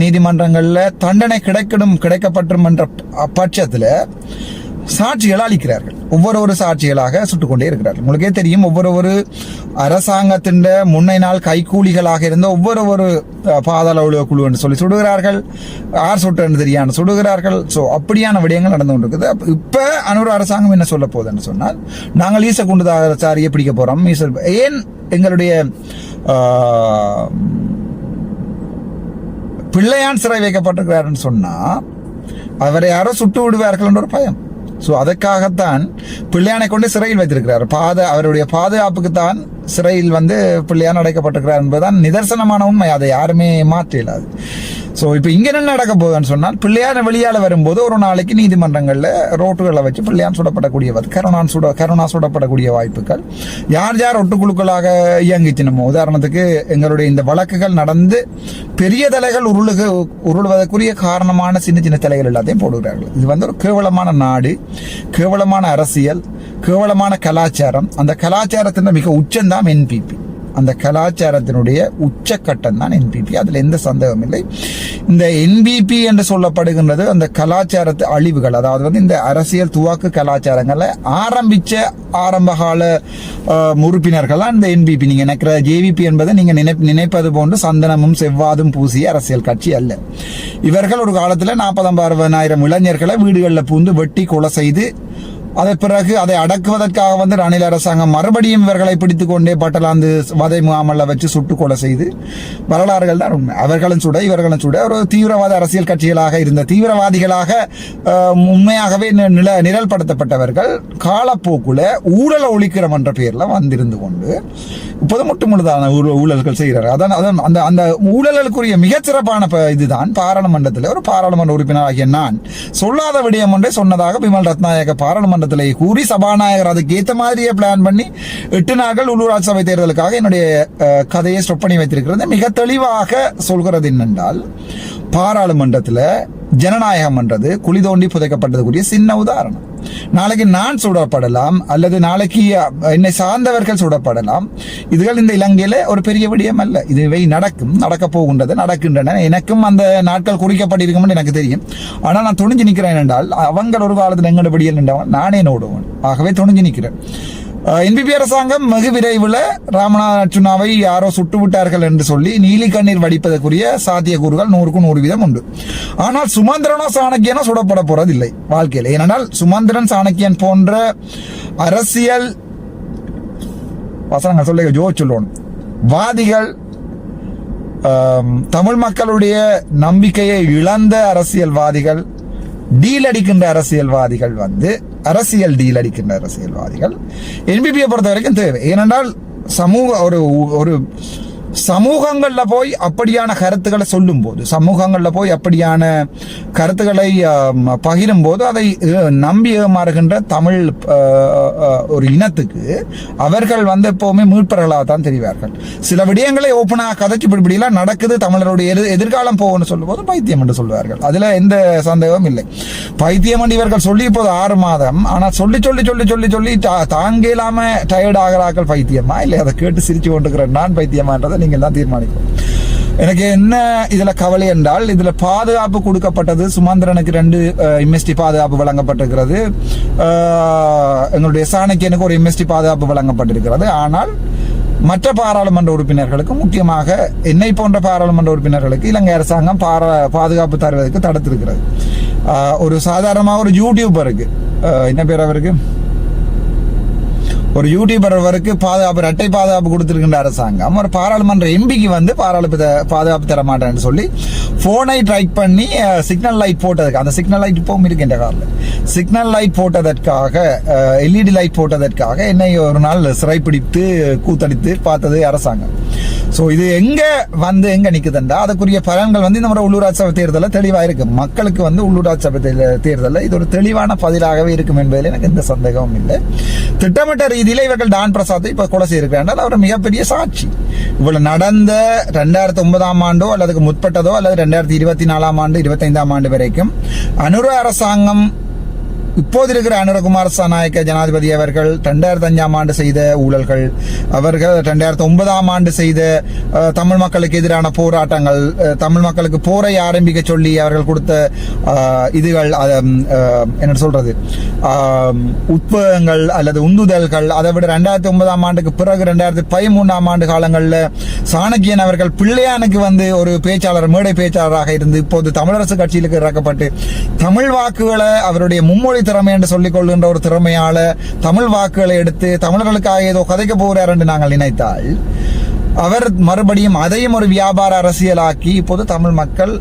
நீதிமன்றங்கள்ல தண்டனை கிடைக்கப்பட்டும் என்ற பட்சத்தில் சாட்சிகளை அளிக்கிறார்கள். ஒவ்வொரு சாட்சிகளாக சுட்டுக்கொண்டே இருக்கிறார்கள். உங்களுக்கே தெரியும், ஒவ்வொரு அரசாங்கத்தின் முன்னை நாள் கைக்கூலிகளாக இருந்த ஒவ்வொரு பாதாள உலக குழு என்று சொல்லி சுடுகிறார்கள். யார் சுட்டு தெரியான்னு சுடுகிறார்கள். ஸோ அப்படியான விடயங்கள் நடந்து கொண்டிருக்குது. இப்ப அனூர் அரசாங்கம் என்ன சொல்ல போகுதுன்னு சொன்னால், நாங்கள் ஈச குண்டுதாரியை பிடிக்க போறோம். ஏன் எங்களுடைய பிள்ளையான் சிறை வைக்கப்பட்டிருக்கிறாருன்னு சொன்னா அவரை யாரோ சுட்டு விடுவார்கள் என்ற ஒரு பயம். ஸோ அதற்காகத்தான் பிள்ளையானை கொண்டு சிறையில் வைத்திருக்கிறார். அவருடைய பாதுகாப்புக்கு தான் சிறையில் வந்து பிள்ளையான் அடைக்கப்பட்டிருக்கிறார் என்பதுதான் நிதர்சனமான உண்மை. அதை யாருமே மாற்றிடாது. ஸோ இப்போ இங்க என்ன நடக்க போகுதுன்னு சொன்னால், பிள்ளையான வெளியால வரும்போது ஒரு நாளைக்கு நீதிமன்றங்கள்ல ரோட்டுகளை வச்சு பிள்ளையான் சுடப்படக்கூடிய கருணா சுடப்படக்கூடிய வாய்ப்புகள். யார் யார் ஒட்டுக்குழுக்களாக இயங்கிச்சினமோ, உதாரணத்துக்கு எங்களுடைய இந்த வழக்குகள் நடந்து பெரிய தலைகள் உருளுவதற்குரிய காரணமான சின்ன தலைகள் எல்லாத்தையும் போடுகிறார்கள். இது வந்து ஒரு கேவலமான நாடு, கேவலமான அரசியல், கேவலமான கலாச்சாரம். அந்த கலாச்சாரத்தின் மிக உச்சம்தான் என்பிபி. அந்த கலாச்சாரத்தினுடைய உச்சக்கட்டம் தான் என்பிபி. அதுல எந்த சந்தேகம் இல்லை. இந்த என்பிபி என்று சொல்லப்படுகின்றது அந்த கலாச்சாரத்து அழிவுகள். அதாவது வந்து இந்த அரசியல் துவாக்கு கலாச்சாரங்களை ஆரம்பிச்ச ஆரம்பகால உறுப்பினர்கள் இந்த என்பிபி. நீங்க நினைக்கிற ஜேவிபி என்பதை நீங்க நினைப்பது போன்று சந்தனமும் செவ்வாதும் பூசிய அரசியல் கட்சி அல்ல. இவர்கள் ஒரு காலத்துல 40,000-60,000 இளைஞர்களை வீடுகளில் பூந்து வெட்டி கொலை செய்து அதை பிறகு அதை அடக்குவதற்காக வந்து ரணில் அரசாங்கம் மறுபடியும் இவர்களை பிடித்துக் கொண்டே பட்டலாந்து வதை முகாமல்ல வச்சு சுட்டு கொலை செய்து வரலாறுகள் தான் உண்மை. அவர்களும் சுட இவர்களும் சுட ஒரு தீவிரவாத அரசியல் கட்சிகளாக இருந்த தீவிரவாதிகளாக உண்மையாகவே நிரல்படுத்தப்பட்டவர்கள் காலப்போக்குல ஊழலை ஒழிக்கிறோம் என்ற பெயர்ல வந்திருந்து கொண்டு இப்போது முழுதான ஊழல்கள் செய்கிறார்கள். அதான் அந்த ஊழலுக்குரிய மிகச்சிறப்பான இதுதான் பாராளுமன்றத்தில் ஒரு பாராளுமன்ற உறுப்பினர் ஆகிய நான் சொல்லாத விடயம் ஒன்றை சொன்னதாக விமல் ரத்நாயக பாராளுமன்ற கூறி சபாநாயகர் அதுக்கு ஏற்ற மாதிரியே பிளான் பண்ணி 8 நாட்கள் உள்ளூராட்சி சபை தேர்தலுக்காக என்னுடைய கதையை ஸ்டாப் பண்ணி வைத்திருக்கிறது. மிக தெளிவாக சொல்கிறது என்னென்றால், பாராளுமன்றத்தில் ஜனநாயகம் என்றது குழி தோண்டி புதைக்கப்பட்டதுக்குரிய சின்ன உதாரணம். நாளைக்கு நான் சுடப்படலாம், அல்லது நாளைக்கு என்னை சார்ந்தவர்கள் சுடப்படலாம். இதுகள் இந்த இலங்கையில ஒரு பெரிய விடயம் அல்ல. இதுவை நடக்க போகின்றது, நடக்கின்றன. எனக்கும் அந்த நாட்கள் குறிக்கப்பட்டிருக்கும் எனக்கு தெரியும். ஆனால் நான் துணிஞ்சு நிற்கிறேன் என்றால் அவங்க ஒரு காலத்தில் எங்கட படியல் நின்றவன் நானே நோடுவேன். ஆகவே துணிஞ்சு நிற்கிறேன். NPP அரசாங்கம் வெகு விரைவில் ராமநாத அர்ச்சுனாவை யாரோ சுட்டு விட்டார்கள் என்று சொல்லி நீலி கண்ணீர் வடிப்பதற்குரிய சாத்தியக்கூறுகள் 100% உண்டு. ஆனால் சுமந்திரனோ சாணக்கியனோ சுடப்பட போறதில்லை வாழ்க்கையில். ஏனென்றால் சுமந்திரன் சாணக்கியன் போன்ற அரசியல் வசனங்கள் சொல்ல சொல்லணும் வாதிகள், தமிழ் மக்களுடைய நம்பிக்கையை இழந்த அரசியல்வாதிகள், டீல் அடிக்கின்ற அரசியல்வாதிகள் அரசியல் டீல் அடிக்கின்ற அரசியல்வாதிகள் NPPயை பொறுத்த வரைக்கும் தேவை. ஏனென்றால் ஒரு சமூகங்கள்ல போய் அப்படியான கருத்துக்களை சொல்லும் போது, சமூகங்கள்ல போய் அப்படியான கருத்துக்களை பகிரும் போது அதை நம்பி ஏமாறுகின்ற தமிழ் ஒரு இனத்துக்கு அவர்கள் எப்பவுமே மீட்பர்களாக தான் தெரிவார்கள். சில விடயங்களை ஓப்பனாக கதைச்சு இப்படிலாம் நடக்குது, தமிழருடைய எதிர்காலம் போகும்னு சொல்லும் போது பைத்தியம் என்று சொல்வார்கள். அதுல எந்த சந்தேகமும் இல்லை. பைத்தியம் என்று இவர்கள் சொல்லி இப்போது 6 மாதம். ஆனால் சொல்லி சொல்லி சொல்லி சொல்லி சொல்லி தாங்க இல்லாம டயர்ட் ஆகிறார்கள். பைத்தியமா இல்லை அதை கேட்டு சிரிச்சு கொண்டிருக்கிறேன் நான் பைத்தியமான்றதை நீங்கள் தான் தீர்மானிக்கும். எனக்கு என்ன இதுல கவலை என்றால், இதுல பாதுகாப்பு கொடுக்கப்பட்டது. சுமந்திரனுக்கு 2 MST பாதுகாப்பு வழங்கப்பட்டிருக்கிறது. எங்களுடைய சாணக்கியனுக்கு ஒரு MST பாதுகாப்பு வழங்கப்பட்டிருக்கிறது. ஆனால் மற்ற பாராளுமன்ற உறுப்பினர்களுக்கு, முக்கியமாக என்னை போன்ற பாராளுமன்ற உறுப்பினர்களுக்கு இலங்கை அரசாங்கம் பாதுகாப்பு தருவதற்கு தடுத்திருக்கிறது. ஒரு சாதாரணமாக ஒரு யூடியூபருக்கு, என்ன பேர் அவருக்கு, ஒரு யூடியூபர் வருக்கு அட்டை பாதுகாப்பு கொடுத்திருக்கின்ற அரசாங்கம் ஒரு பாராளுமன்ற எம்பிக்கு பாதுகாப்பு தர மாட்டேன்னு சொல்லி போனை ட்ரைக் பண்ணி சிக்னல் லைட் போட்டதுக்கு, அந்த சிக்னல் லைட் இப்பவும் இருக்கு இந்த காரில், சிக்னல் லைட் போட்டதற்காக, LED லைட் போட்டதற்காக என்னை ஒரு நாள் சிறைப்பிடித்து கூத்தடித்து பார்த்தது அரசாங்கம். ஸோ இது எங்க நிக்குதுண்டா அதுக்குரிய பலன்கள் இந்த முறை உள்ளூராட்சி சபை தேர்தலில் தெளிவாக இருக்கு. மக்களுக்கு உள்ளூராட்சி சபை தேர்தலில் இது ஒரு தெளிவான பதிலாகவே இருக்கும் என்பதில் எனக்கு எந்த சந்தேகமும் இல்லை. திட்டமிட்ட ரீதியில் இவர்கள் டான் பிரசாத்தை இப்ப கொலை செய்திருக்கிறார்கள். அவர் மிகப்பெரிய சாட்சி. இவ்வளவு நடந்த 2009ஆம் ஆண்டோ அல்லது முற்பட்டதோ அல்லது 2024ஆம் ஆண்டு 25ஆம் ஆண்டு வரைக்கும் அனுர அரசாங்கம், இப்போது இருக்கிற அனுரகுமார் சாநாயக்க ஜனாதிபதி அவர்கள் 2005ஆம் ஆண்டு செய்த ஊழல்கள், அவர்கள் 2009ஆம் ஆண்டு செய்த தமிழ் மக்களுக்கு எதிரான போராட்டங்கள், தமிழ் மக்களுக்கு போரை ஆரம்பிக்க சொல்லி அவர்கள் கொடுத்த இதுகள், என்ன சொல்றது, உத்வேகங்கள் அல்லது உந்துதல்கள், அதை விட 2009ஆம் ஆண்டுக்கு பிறகு 2013ஆம் ஆண்டு காலங்களில் சாணக்கியன் அவர்கள் பிள்ளையானுக்கு ஒரு பேச்சாளர், மேடை பேச்சாளராக இருந்து இப்போது தமிழரசு கட்சியிலுக்கு இறக்கப்பட்டு தமிழ் வாக்குகளை அவருடைய மும்மொழி திறமை என்று சொல்லிக் கொள்கின்ற ஒரு திறமையால தமிழ் வாக்குகளை எடுத்து தமிழர்களுக்காக ஏதோ கதைக்க போகிறார் என்று நாங்கள் நினைத்தால், அவர் மறுபடியும் அதையும் ஒரு வியாபார அரசியலாக்கி இப்போது தமிழ் மக்கள்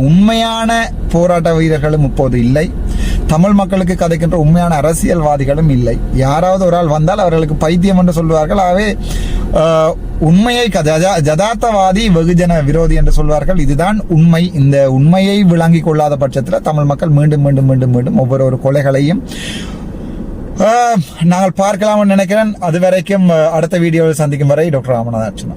உண்மையான போராட்ட வீரர்களும் இப்போது இல்லை, தமிழ் மக்களுக்கு கதைக்கின்ற உண்மையான அரசியல்வாதிகளும் இல்லை. யாராவது ஒரு ஆள் வந்தால் அவர்களுக்கு பைத்தியம் என்று சொல்வார்கள். ஆகவே உண்மையை ஜதார்த்தவாதி வெகுஜன விரோதி என்று சொல்வார்கள். இதுதான் உண்மை. இந்த உண்மையை விளங்கிக் கொள்ளாத பட்சத்தில் தமிழ் மக்கள் மீண்டும் மீண்டும் மீண்டும் மீண்டும் ஒவ்வொரு கொலைகளையும் நாங்கள் பார்க்கலாம் நினைக்கிறேன். அது வரைக்கும் அடுத்த வீடியோவில் சந்திக்கும் வரை டாக்டர் ராமநாத அர்ச்சுனா.